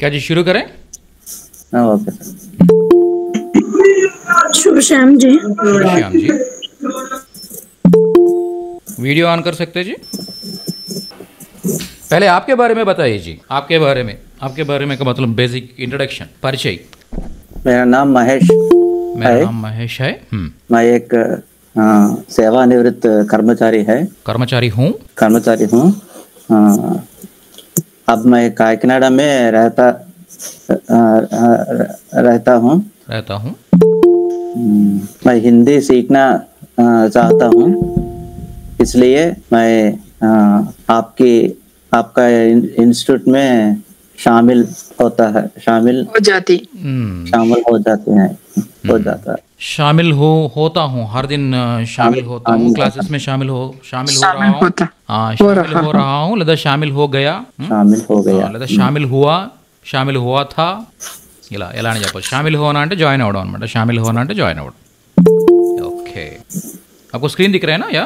क्या जी शुरू करें? Okay sir. शुभ शाम जी। शुभ श्याम जी, वीडियो ऑन कर सकते हैं जी? पहले आपके बारे में बताइए जी, आपके बारे में का मतलब बेसिक इंट्रोडक्शन, परिचय। मेरा नाम महेश मेरा है। नाम महेश है। मैं एक सेवानिवृत्त कर्मचारी हूँ। अब मैं काकीनाडा में रहता हूँ। मैं हिंदी सीखना चाहता हूँ, इसलिए मैं आपका इंस्टीट्यूट में शामिल हो जाते हैं। शामिल होता हूँ, हर दिन शामिल होता हूँ, क्लासेस में शामिल हो रहा हूँ, లేదా शामिल हो गया, లేదా शामिल हुआ था, ఎలా అని చెప్పొచ్చు. షామిల్ హోనా అంటే జాయిన్ అవ్వడం అనమాట. షామిల్ హోనా అంటే జాయిన్ అవ్వడం. ओके, आपको स्क्रीन दिख रहा है ना? या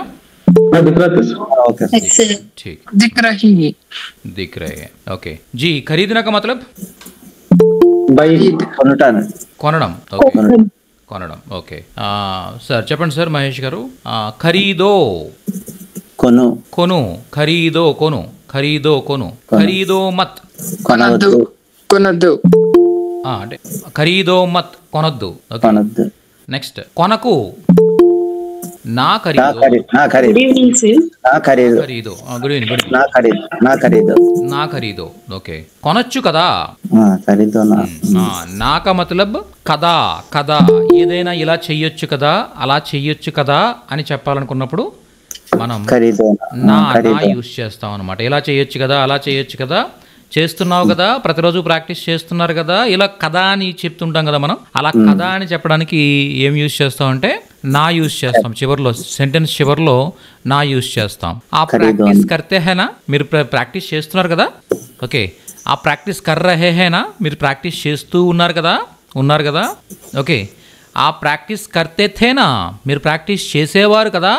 ओके ठीक, दिख रहे हैं. ओके जी, खरीदना का मतलब కొనడం. కొనడం. ఓకే సార్ చెప్పండి సార్, మహేష్ గారు. ఖరీదో కొను, ఖరీదో కొను, ఖరీదో మత్ కొనద్దు. అంటే ఖరీదో మత్ కొనొద్దు. నెక్స్ట్ కొనకు, నా ఖరీదో. Good evening sir. నా ఖరీదో. ఓకే, కొనొచ్చు కదా. నా కా మతలబ్ కదా, ఏదైనా ఇలా చెయ్యొచ్చు కదా, అలా చెయ్యొచ్చు కదా అని చెప్పాలనుకున్నప్పుడు మనం నా యూస్ చేస్తాం అనమాట. ఇలా చేయొచ్చు కదా, అలా చేయొచ్చు కదా, చేస్తున్నావు కదా, ప్రతిరోజు ప్రాక్టీస్ చేస్తున్నారు కదా, ఇలా కదా అని చెప్తుంటాం కదా మనం. అలా కదా అని చెప్పడానికి ఏం యూజ్ చేస్తాం అంటే నా యూజ్ చేస్తాం. చివరిలో సెంటెన్స్ చివరిలో నా యూజ్ చేస్తాం. ఆ ప్రాక్టీస్ కర్తే హేనా, మీరు ప్రాక్టీస్ చేస్తున్నారు కదా. ఓకే, ఆ ప్రాక్టీస్ కర్ రహే హేనా, మీరు ప్రాక్టీస్ చేస్తూ ఉన్నారు కదా. ఓకే, ఆ ప్రాక్టీస్ కర్తే థేనా, మీరు ప్రాక్టీస్ చేసేవారు కదా.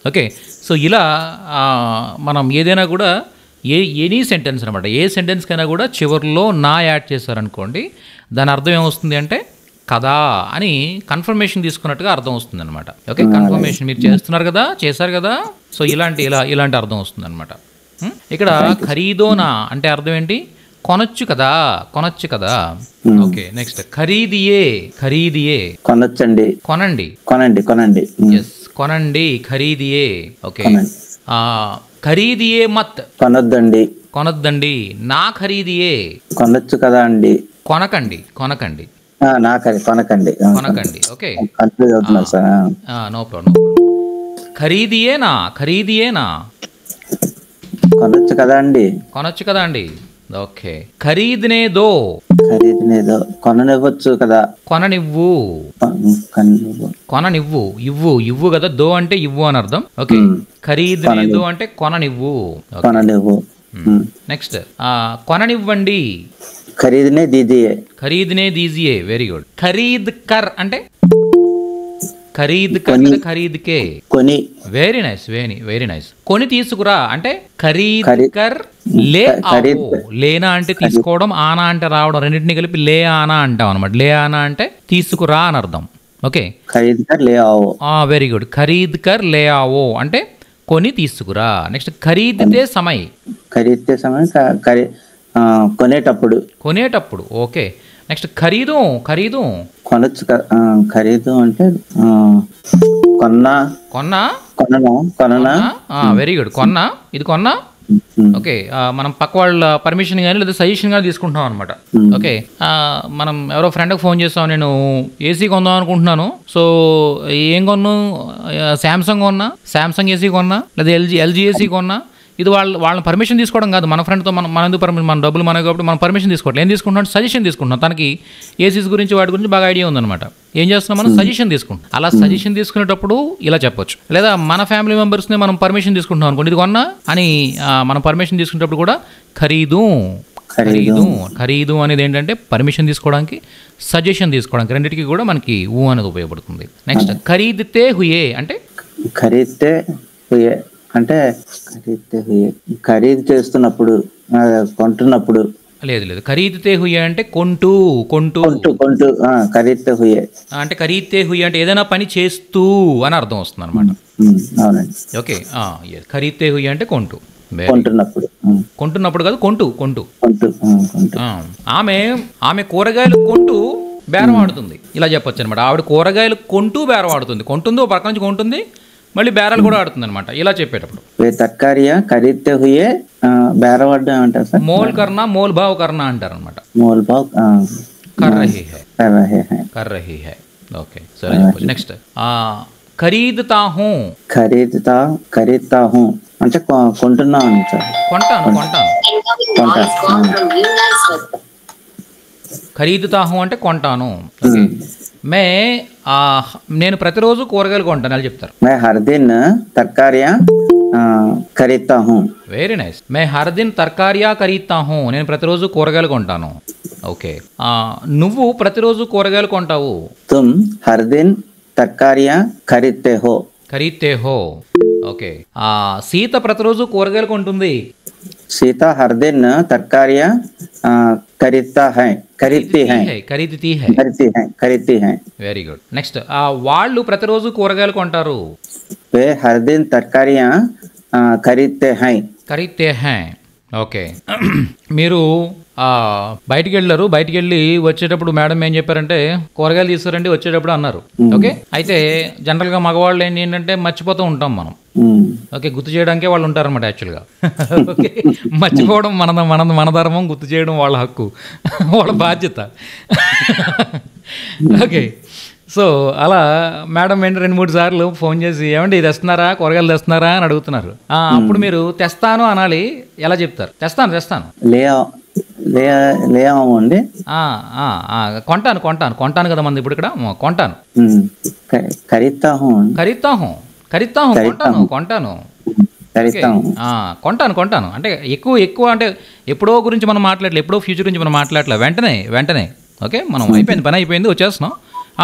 ఓకే, సో ఇలా మనం ఏదైనా కూడా ఎనీ సెంటెన్స్ అనమాట, ఏ సెంటెన్స్ కైనా కూడా చివరిలో నా యాడ్ చేశారనుకోండి, దాని అర్థం ఏమొస్తుంది అంటే కదా అని కన్ఫర్మేషన్ తీసుకున్నట్టుగా అర్థం వస్తుంది అనమాట. ఓకే, కన్ఫర్మేషన్, మీరు చేశారు కదా, సో ఇలాంటి అర్థం వస్తుంది అనమాట. ఇక్కడ ఖరీదోనా అంటే అర్థం ఏంటి? కొనొచ్చు కదా. ఓకే, నెక్స్ట్ ఖరీదియే. కొనండి. ఎస్, కొనండి, ఖరీదియే. ఓకే, ఖరీదియే మత్ కొనొద్దండి. నా ఖరీదియే కొనొచ్చు కదా అండి. కొనకండి. Okay, no problem. ఖరీదియేనా కొనొచ్చు కదా అండి. ఓకే, ఖరీద్నేదో కొననివ్వచ్చు కదా. ఇవ్వు కదా, దో అంటే ఇవ్వు అని అర్థం. ఓకే, ఖరీద్నేదో అంటే కొననివ్వు. నెక్స్ట్ కొననివ్వండి. ఖరీద్నే దీజియే. Very good. ఖరీద్ కర్ అంటే ఖరీద్కే. Very nice. కొని తీసుకురా అంటే ఖరీద్ కర్ లే ఆవో. లేనా అంటే తీసుకోవడం, ఆనా అంటే రావడం, రెండింటినీ కలిపి లే ఆనా అంటాం అనమాట. లే ఆనా అంటే తీసుకురా అని అర్థం. Okay, very good. ఖరీద్ కర్ లే ఆవో అంటే కొని తీసుకురా. నెక్స్ట్ ఖరీదితే సమయ్. కొనేటప్పుడు. ఓకే, నెక్స్ట్ ఖరీదు. కొనొచ్చు. ఖరీదు అంటే కొన్నా. Very good. ఇది కొన్నా. ఓకే, మనం పక్క వాళ్ళ పర్మిషన్ కానీ లేదా సజెషన్ కానీ తీసుకుంటున్నాం అనమాట. ఓకే, మనం ఎవరో ఫ్రెండ్కి ఫోన్ చేస్తాం, నేను ఏసీ కొందాం అనుకుంటున్నాను, సో ఏం కొన్నా, శాంసంగ్ ఏసీ కొన్నా, లేదా ఎల్జీ ఏసీ కొన్నా. ఇది వాళ్ళని పర్మిషన్ తీసుకోవడం కాదు. మన ఫ్రెండ్తో మన ఎందుకు పర్మిషన్, మన డబ్బులు మనకు కాబట్టి మనం పర్మిషన్ తీసుకోవట్లేదు. ఏం తీసుకుంటున్నాం? సజెషన్ తీసుకుంటున్నాం. తనకి ఏసీస్ గురించి వాటి గురించి బాగా ఐడియా ఉందన్నమాట. ఏం చేస్తున్నాం? మనం సజెషన్ తీసుకుంటాం. అలా సజెషన్ తీసుకునేటప్పుడు ఇలా చెప్పొచ్చు. లేదా మన ఫ్యామిలీ మెంబర్స్ని మనం పర్మిషన్ తీసుకుంటున్నాం అనుకోండి, ఇది కొన్నా అని మనం పర్మిషన్ తీసుకునేటప్పుడు కూడా ఖరీదు అనేది ఏంటంటే పర్మిషన్ తీసుకోవడానికి, సజెషన్ తీసుకోవడానికి, రెండింటికి కూడా మనకి అనేది ఉపయోగపడుతుంది. నెక్స్ట్ ఖరీదితే హుయే అంటే అంటే ఖరీద్ హుయే ఖరీదు చేస్తున్నప్పుడు కొంటున్నప్పుడు. లేదు ఖరీదుతే హుయే అంటే కొంటూ కొంటూ కొంటూ ఖరీద్ హుయే అంటే ఖరీదుతే హుయే అంటే ఏదైనా పని చేస్తూ అని అర్థం వస్తుంది అనమాట. అవునండి. ఓకే, ఖరీదుతే హుయే అంటే కొంటూ. కొంటున్నప్పుడు. కొంటున్నప్పుడు కాదు, కొంటూ కొంటూ. కొంటూ ఆమె కూరగాయలు కొంటూ బేరం ఆడుతుంది, ఇలా చెప్పొచ్చు అనమాట. ఆవిడ కూరగాయలు కొంటూ బేరం ఆడుతుంది, కొంటుంది, ఓ పక్క నుంచి కొంటుంది, మళ్ళీ బేరాలు కూడా ఆడుతుంది అనమాట, ఇలా చెప్పేటప్పుడు. తర్కారియా ఖరీద్ హుయే బేరం ఆడడం ఏమంటారు సార్? మోల్ కర్నా మోల్ భావ్ కర్నా అంటారు అనమాట. మోల్ భావ్ కర్ రహీ హై. ఓకే, సరే చెప్పొచ్చు. నెక్స్ట్ ఖరీదుతా హూ. ఖరీదుతా హూ అంటే కొంటున్నాను సార్. కొంటాను. ఖరీదుతా హూ అంటే కొంటాను. నేను ప్రతిరోజు కూరగాయలు కొంటాను అని చెప్తారు. మే హర్ దిన్ తర్కారియా ఖరీదుతా హూ. Very nice. మే హర్ దిన్ తర్కారియా ఖరీదుతా హూ. నేను ప్రతిరోజు కూరగాయలు కొంటాను. ఓకే, నువ్వు ప్రతిరోజు కూరగాయలు కొంటావు. తుమ్ హర్ దిన్ తర్కారియా ఖరీద్తే హో. ఓకే, సీత ప్రతిరోజు కూరగాయలు కొంటుంది. సీత హర్ దిన్ తర్కారియా ఖరీదతీ హై. Very good. నెక్స్ట్ వాళ్ళు ప్రతిరోజు కూరగాయలు కొంటారు. వే హర్ దిన్ తర్కారియా ఖరీదతే హై. ఓకే, మీరు బయటికి వెళ్ళారు, బయటికి వెళ్ళి వచ్చేటప్పుడు మేడం ఏం చెప్పారంటే కూరగాయలు తీసుకురండి వచ్చేటప్పుడు అన్నారు. ఓకే, అయితే జనరల్గా మగవాళ్ళు ఏంటంటే మర్చిపోతూ ఉంటాం మనం. ఓకే, గుర్తు చేయడానికే వాళ్ళు ఉంటారన్నమాట యాక్చువల్గా. ఓకే, మర్చిపోవడం మన ధర్మం, గుర్తు చేయడం వాళ్ళ హక్కు, వాళ్ళ బాధ్యత. ఓకే, సో అలా మేడం ఏంటి 2-3 సార్లు ఫోన్ చేసి ఏమండి తెస్తున్నారా, కూరగాయలు తెస్తున్నారా అని అడుగుతున్నారు. అప్పుడు మీరు తెస్తాను అనాలి. ఎలా చెప్తారు? తెస్తాను లేవండి. కొంటాను కదా మంది ఇప్పుడు ఇక్కడ కొంటాను. కొంటాను అంటే ఎక్కువ అంటే ఎప్పుడో గురించి మనం మాట్లాడలే, ఎప్పుడో ఫ్యూచర్ గురించి మనం మాట్లాడలే, వెంటనే. ఓకే, మనం అయిపోయింది, పని అయిపోయింది, వచ్చేస్తున్నాం,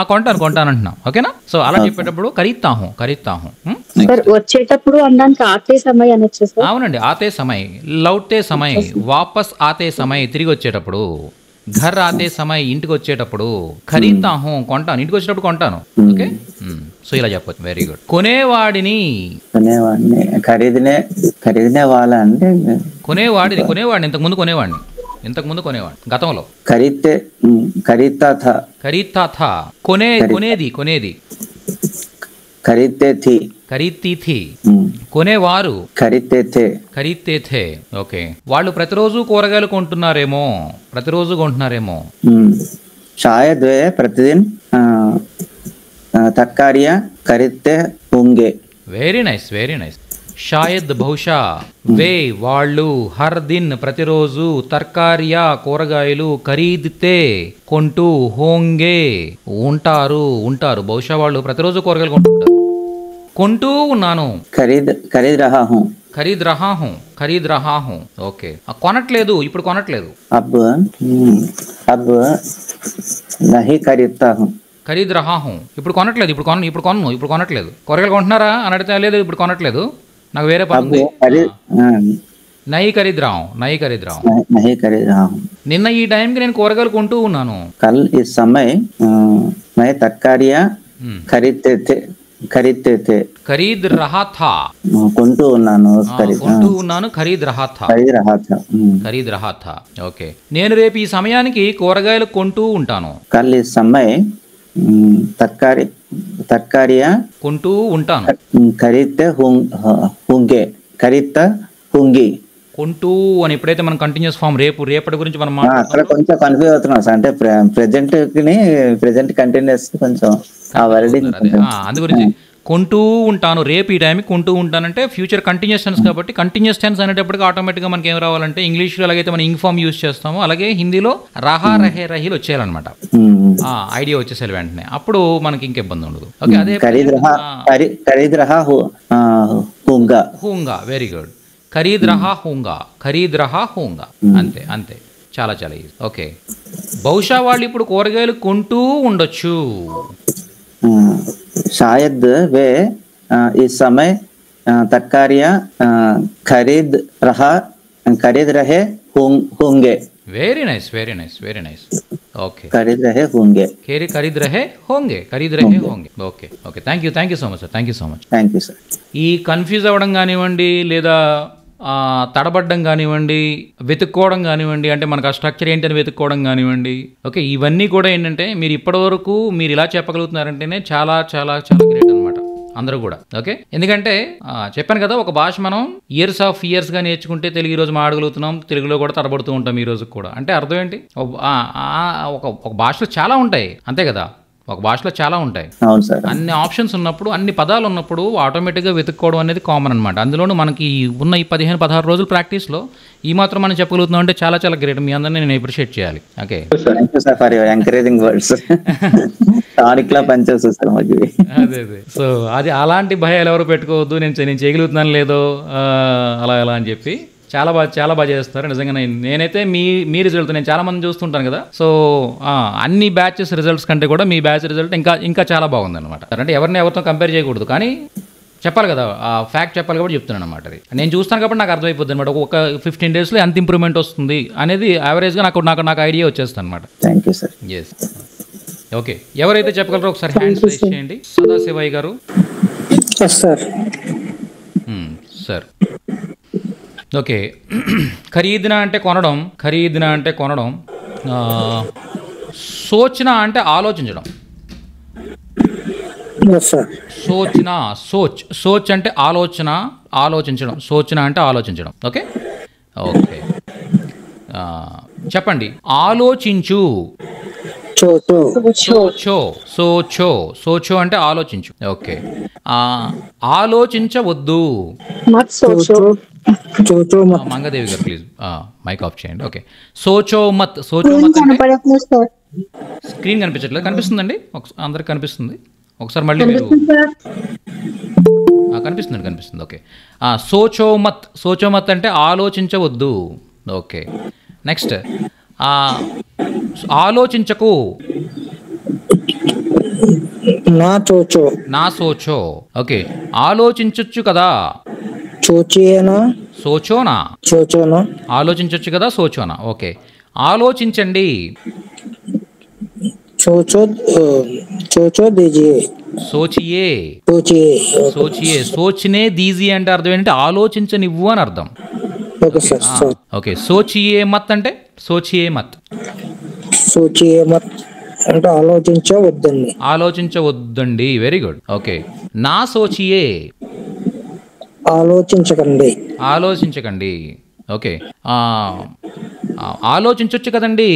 కొంటాను అంటున్నాం. ఓకేనా? సో అలా చెప్పేటప్పుడు ఖరీద్తాహు. వచ్చేటప్పుడు అనడానికి ఆతే సమయ్ అనొచ్చు సార్. అవునండి, ఆతే సమయ్, లౌటే సమయ్, వాపస్ ఆతే సమయ్, తిరిగి వచ్చేటప్పుడు. ఘర్ ఆతే సమయ్, ఇంటికి వచ్చేటప్పుడు. ఖరీద్తాహు, కొంటాను, ఇంటికి వచ్చేటప్పుడు కొంటాను. ఓకే, సో ఇలా చెప్పొచ్చు. Very good. కొనేవాడిని ఇంతకుముందు కొనేవాడిని గతంలో. ఖరీద్తా థా. కొనేది ఖరీద్తీ థీ. కొనేవారు ఖరీద్తే థే. ఓకే, వాళ్ళు ప్రతిరోజు కూరగాయలు కొంటున్నారేమో. షాయద్ వే ప్రతిదిన్ తర్కారియా ఖరీద్తే హోంగే. Very nice. షాయద్ బహుశా, వే వాళ్ళు, హర్ దిన్ ప్రతిరోజు, తర్కారియా కూరగాయలు, ఖరీద్తే కొంటూ, హోంగే ఉంటారు. బహుశా వాళ్ళు ప్రతిరోజు కూరగాయలు కొంటూ ఉన్నాను. ఖరీద్ రహా హూ. ఓకే, కొనట్లేదు, ఇప్పుడు కొనట్లేదు. నహీ ఖరీద్తా హూ. ఖరీద్ రహా హూ, ఇప్పుడు కొనట్లేదు, ఇప్పుడు కొనట్లేదు. కూరగాయలు కొంటున్నారా అని అడిగితే లేదు, ఇప్పుడు కొనట్లేదు, నాకు వేరే పని. నహీ ఖరీద్ రహా హూ. నిన్న ఈ టైంకి నేను కూరగాయలు కొంటూ ఉన్నాను. కల్ ఇస్ సమయ్ మే తర్కారియా ఖరీద్తే థే. ఖరీద్ రహా థా. కొంటూ ఉన్నాను. ఖరీద్ రహా థా. ఓకే, నేను రేపు ఈ సమయానికి కూరగాయలు కొంటూ ఉంటాను. కల్ ఇస్ సమయ్ తర్కారియా కొంటూ ఉంటాను. ఖరీద్తే హోంగే. కొంటూ అని ఎప్పుడైతే మనం కంటిన్యూస్ ఫామ్ రేపటి గురించి మనం అక్కడ కొంచెం కన్ఫ్యూజ్ అవుతున్నాం సార్. అంటే ప్రెజెంట్ కంటిన్యూస్ కొంచెం అందు గురించి కొంటూ ఉంటాను. రేపు ఈ టైంకి కొంటూ ఉంటానంటే ఫ్యూచర్ కంటిన్యూస్ టెన్స్ కాబట్టి, కంటిన్యూస్ టెన్స్ అనేటప్పటికి ఆటోమేటిక్గా మనకి ఏం రావాలంటే ఇంగ్లీష్లో ఎలాగైతే మనం ఇంగ్ ఫామ్ యూజ్ చేస్తామో అలాగే హిందీలో రహా రహే రహీలు వచ్చేయాలన్నమాట. ఐడియా వచ్చేసారు వెంటనే, అప్పుడు మనకి ఇంక ఇబ్బంది ఉండదు. ఓకే, అదే హూంగా. Very good. ఖరీద్ రహా హూంగా. అంతే, చాలా ఈజీ. ఓకే, బహుశా వాళ్ళు ఇప్పుడు కూరగాయలు కొంటూ ఉండొచ్చు. शायद वे इस समय तरकारियां खरीद रहे होंगे. Very nice, very nice, very nice. Okay, खरीद रहे होंगे. ఖరీద్ రహే హోంగే. Okay okay, thank you so much sir, thank you so much. Thank you sir. ఈ కన్ఫ్యూజ్ అవ్వడం కానివ్వండి, లేదా తడబడ్డం కానివ్వండి, వెతుక్కోవడం కానివ్వండి, అంటే మనకు ఆ స్ట్రక్చర్ ఏంటని వెతుక్కోవడం కానివ్వండి, ఓకే, ఇవన్నీ కూడా ఏంటంటే మీరు ఇప్పటివరకు మీరు ఇలా చెప్పగలుగుతున్నారంటేనే చాలా చాలా చాలా గ్రేట్ అనమాట అందరూ కూడా. ఓకే, ఎందుకంటే చెప్పాను కదా, ఒక భాష మనం ఇయర్స్గా నేర్చుకుంటే తెలుగు ఈరోజు మాడగలుగుతున్నాం, తెలుగులో కూడా తడబడుతూ ఉంటాం ఈ రోజు కూడా. అంటే అర్థం ఏంటి, ఒక భాషలో చాలా ఉంటాయి అంతే కదా, ఒక భాషలో చాలా ఉంటాయి. అవును సార్. అన్ని ఆప్షన్స్ ఉన్నప్పుడు, అన్ని పదాలు ఉన్నప్పుడు ఆటోమేటిక్గా వెతుక్కోవడం అనేది కామన్ అనమాట. అందులోనూ మనకి ఉన్న ఈ 15-16 రోజుల ప్రాక్టీస్లో ఈ మాత్రం మనం చెప్పగలుగుతున్నాం అంటే చాలా చాలా గ్రేట్. మీ అందరినీ నేను అప్రిషియేట్ చేయాలి. Okay, thank you sir for your encouraging words. టానిక్లా పనిచేస్తుంది సార్ మాకు. అదే సో అది అలాంటి భయాలు ఎవరు పెట్టుకోవద్దు, నేను చేయగలుగుతున్నాను లేదో అలా అని చెప్పి చాలా బాగా చేస్తారు నిజంగా. నేనైతే మీ రిజల్ట్ నేను చాలా మంది చూస్తుంటాను కదా, సో అన్ని బ్యాచెస్ రిజల్ట్స్ కంటే కూడా మీ బ్యాచ్ రిజల్ట్ ఇంకా చాలా బాగుంది అనమాట. అంటే ఎవరితో కంపేర్ చేయకూడదు, కానీ చెప్పాలి కదా, ఆ ఫ్యాక్ట్ చెప్పాలి కాబట్టి చెప్తున్నాను అనమాట. అది నేను చూస్తాను కాబట్టి నాకు అర్థమైపోద్ది అనమాట. ఒక 15 daysలో ఎంత ఇంప్రూవ్మెంట్ వస్తుంది అనేది యావరేజ్గా నాకు ఐడియా వచ్చేస్తుంది అనమాట. Thank you sir. Yes, okay, ఎవరైతే చెప్పగలరో ఒకసారి హ్యాండ్స్ రైజ్ చేయండి. సదాశివయ్య గారు. సార్ ఓకే, ఖరీదిన అంటే కొనడం, సోచన అంటే ఆలోచించడం. సోచ్ అంటే ఆలోచించడం, సోచన అంటే ఆలోచించడం. ఓకే ఓకే, చెప్పండి. ఆలోచించు. సోచో అంటే ఆలోచించు. ఓకే, ఆలోచించవద్దు. మంగదేవి గారు ప్లీజ్ మైక్ ఆఫ్ చేయండి. ఓకే, సోచో మత్ అంటే స్క్రీన్ కనిపించట్లేదు, కనిపిస్తుందండి అందరికి కనిపిస్తుంది. ఒకసారి మళ్ళీ మీరు కనిపిస్తుంది. ఓకే, సోచో మత్ అంటే ఆలోచించవద్దు. ఓకే, నెక్స్ట్ ఆలోచించకు. నా సోచో. ఓకే, ఆలోచించొచ్చు కదా. సోచోనా ఆలోచించొచ్చు కదా, సోచోనా. ఓకే, ఆలోచించండి. సోచియే దీజియే అంటే అర్థం ఏంటంటే ఆలోచించనివ్వు అని అర్థం. ఓకే, సోచియే మత్ అంటే అంటే ఆలోచించవద్దండి. Very good. ఓకే, నా సోచియే ఆలోచించకండి. ఓకే, ఆలోచించొచ్చు కదండి.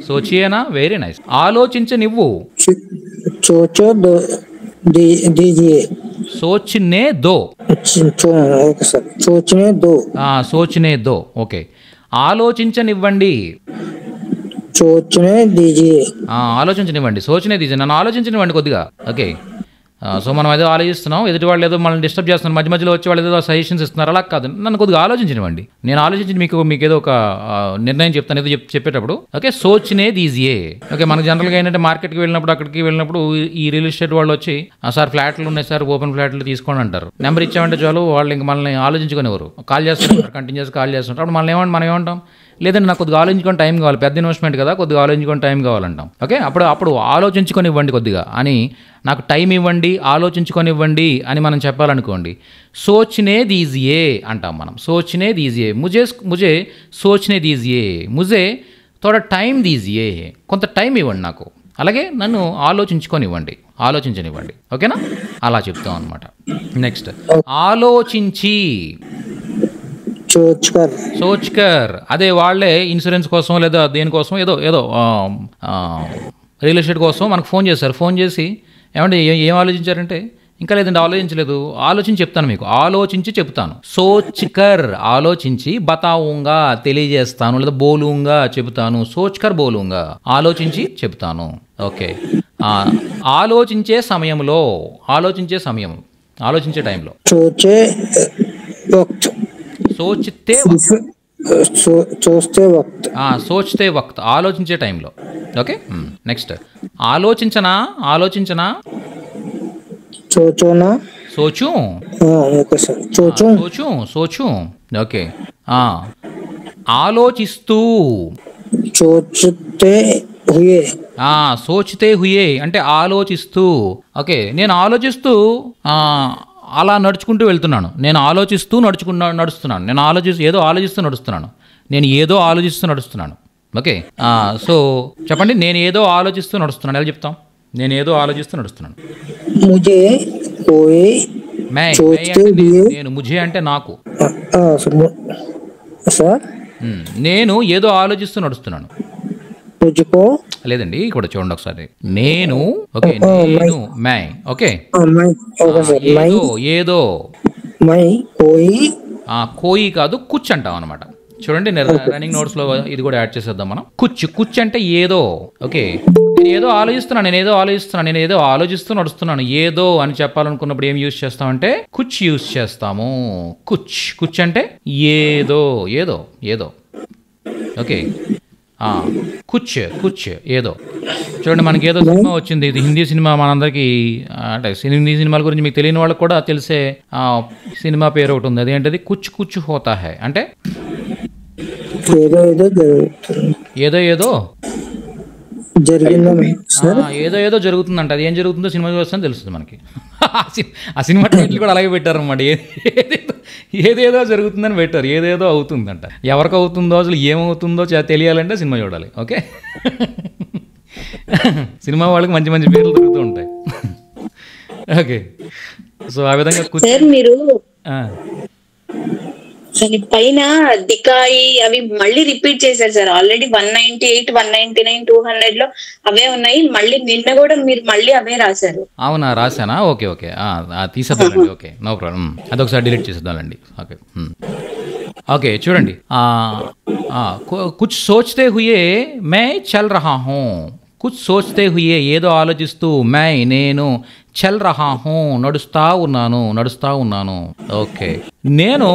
సోచియేనా వెరీ నైస్. ఆలోచించనివ్వు. సోచనే దో. ఓకే, ఆలోచించనివ్వండి. ఆలోచించనివ్వండి. సోచనే దీజియే, నన్ను ఆలోచించనివ్వండి కొద్దిగా. ఓకే, సో మనం ఏదో ఆలోచిస్తున్నాం, ఎదుటి వాళ్ళు ఏదో మనల్ని డిస్టర్బ్ చేస్తున్నారు, మధ్యలో వచ్చి వాళ్ళు ఏదో సజెషన్స్ ఇస్తున్నారు, అలా కాదు, నన్ను కొద్దిగా ఆలోచించనివ్వండి. నేను ఆలోచించి మీకు ఏదో ఒక నిర్ణయం చెప్తాను ఏదో చెప్పేటప్పుడు. ఓకే, సోచనే దీజియే. ఓకే, మనకు జనరల్గా ఏంటంటే మార్కెట్కి అక్కడికి వెళ్ళినప్పుడు ఈ రియల్ ఎస్టేట్ వాళ్ళు వచ్చి సార్ ఫ్లాట్లు ఉన్నాయి సార్, ఓపెన్ ఫ్లాట్లు తీసుకోండి అంటారు. నెంబర్ ఇచ్చామంటే చాలు, వాళ్ళు ఇంక మనల్ని ఆలోచించుకునేవారు, కాల్ చేస్తుంటారు, కంటిన్యూస్ కాల్ చేస్తుంటారు. అప్పుడు మనం ఏమంటాం, లేదంటే నాకు కొద్దిగా ఆలోచించుకొని టైం కావాలి, పెద్ద ఇన్వెస్ట్మెంట్ కదా, కొద్దిగా ఆలోచించుకొని టైం కావాలంటాం. ఓకే, అప్పుడు ఆలోచించుకొని ఇవ్వండి కొద్దిగా అని, నాకు టైం ఇవ్వండి, ఆలోచించుకొని ఇవ్వండి అని మనం చెప్పాలనుకోండి, సోచనే దీజియే అంటాం మనం. సోచనే దీజియే, ముజే సోచనే దీజియే, ముజే థోడా టైం దీజియే, కొంత టైం ఇవ్వండి నాకు, అలాగే నన్ను ఆలోచించనివ్వండి. ఓకేనా, అలా చెప్తాం అనమాట. నెక్స్ట్ ఆలోచించి. సోచ్కర్ అదే వాళ్ళే ఇన్సూరెన్స్ కోసం లేదా దేనికోసం ఏదో రియల్ ఎస్టేట్ కోసం మనకు ఫోన్ చేస్తారు. ఫోన్ చేసి ఏమంటే ఏం ఆలోచించారంటే, ఇంకా లేదండి ఆలోచించలేదు, ఆలోచించి చెప్తాను, మీకు ఆలోచించి చెప్తాను. సోచ్కర్ ఆలోచించి, బతావుంగా తెలియజేస్తాను, లేదా బోలుంగా చెబుతాను. సోచ్కర్ బోలుంగా ఆలోచించి చెప్తాను. ఓకే, ఆలోచించే సమయం, ఆలోచించే టైంలో. సోచ్తే వక్త్ ఆలోచించే టైంలో. ఓకే, నెక్స్ట్ ఆలోచించనా. సోచు ఓకే సార్ సోచు సోచు సోచు ఓకే ఆలోచిస్తూ సోచతే హుయే సోచితే హుయే అంటే ఆలోచిస్తూ. ఓకే, నేను ఆలోచిస్తూ అలా నడుచుకుంటూ వెళ్తున్నాను. నేను ఆలోచిస్తూ నడుస్తున్నాను. నేను ఏదో ఆలోచిస్తూ నడుస్తున్నాను. నేను ఏదో ఆలోచిస్తూ నడుస్తున్నాను. ఓకే, సో చెప్పండి, నేను ఏదో ఆలోచిస్తూ నడుస్తున్నాను. ఎలా చెప్తాం? నేను ఏదో ఆలోచిస్తూ నడుస్తున్నాను. ముజే కోయి నేను, ముజే అంటే నాకు. సార్ నేను ఏదో ఆలోచిస్తూ నడుస్తున్నాను. ముజుకో లేదండి, ఇక్కడ చూడండి ఒకసారి. నేను ఓకే, నేను మై ఓకే, ఏదో మై కోయి కోయి కాదు, కుచ్ అంటాం అనమాట. చూడండి, రన్నింగ్ నోట్స్ లో ఇది కూడా యాడ్ చేసేద్దాం మనం. కుచ్ అంటే ఏదో. ఓకే, నేను ఏదో ఆలోచిస్తూ నడుస్తున్నాను. ఏదో అని చెప్పాలనుకున్నప్పుడు ఏం యూజ్ చేస్తామంటే కుచ్ యూజ్ చేస్తాము. కుచ్ అంటే ఏదో. ఓకే, కుచ్ ఏదో. చూడండి, మనకి ఏదో సినిమా వచ్చింది. ఇది హిందీ సినిమా. మనందరికీ అంటే హిందీ సినిమాల గురించి మీకు తెలియని వాళ్ళకి కూడా తెలిసే సినిమా పేరు ఒకటి ఉంది. అదేంటది? కుచ్ హోతా హై అంటే ఏదో ఏదో జరుగుతుందంట. అది ఏం జరుగుతుందో సినిమా చూస్తే తెలుస్తుంది మనకి. ఆ సినిమా టైటిల్ కూడా అలాగే పెట్టారన్నమాట. ఏదేదో జరుగుతుందని పెట్టారు. ఏదేదో అవుతుందంట. ఎవరికి అవుతుందో, అసలు ఏమవుతుందో తెలియాలంటే సినిమా చూడాలి. ఓకే, సినిమా వాళ్ళకి మంచి మంచి పేర్లు దొరుకుతూ ఉంటాయి. ఓకే, సో ఆ విధంగా మీరు పైన దికాయి అవి మళ్ళీ రిపీట్ చేశారు సార్. ఆల్రెడీ 198, 199, 200 లో అవే ఉన్నాయి. మళ్ళీ నిన్న కూడా మీరు మళ్ళీ అవే రాశారు. అవునా, రాశానా? ఓకే తీసేద్దామండి. Okay, no problem. అదొకసారి డిలీట్ చేసేద్దామండి. ఓకే ఓకే, చూడండి. కుచ్ సోచ్తే హుయే మై చల్ రహా హూ. కుచ్ సోచ్తే హుయే ఏదో ఆలోచిస్తూ, నేను చల్ రహా హూ నడుస్తా ఉన్నాను. ఓకే, నేను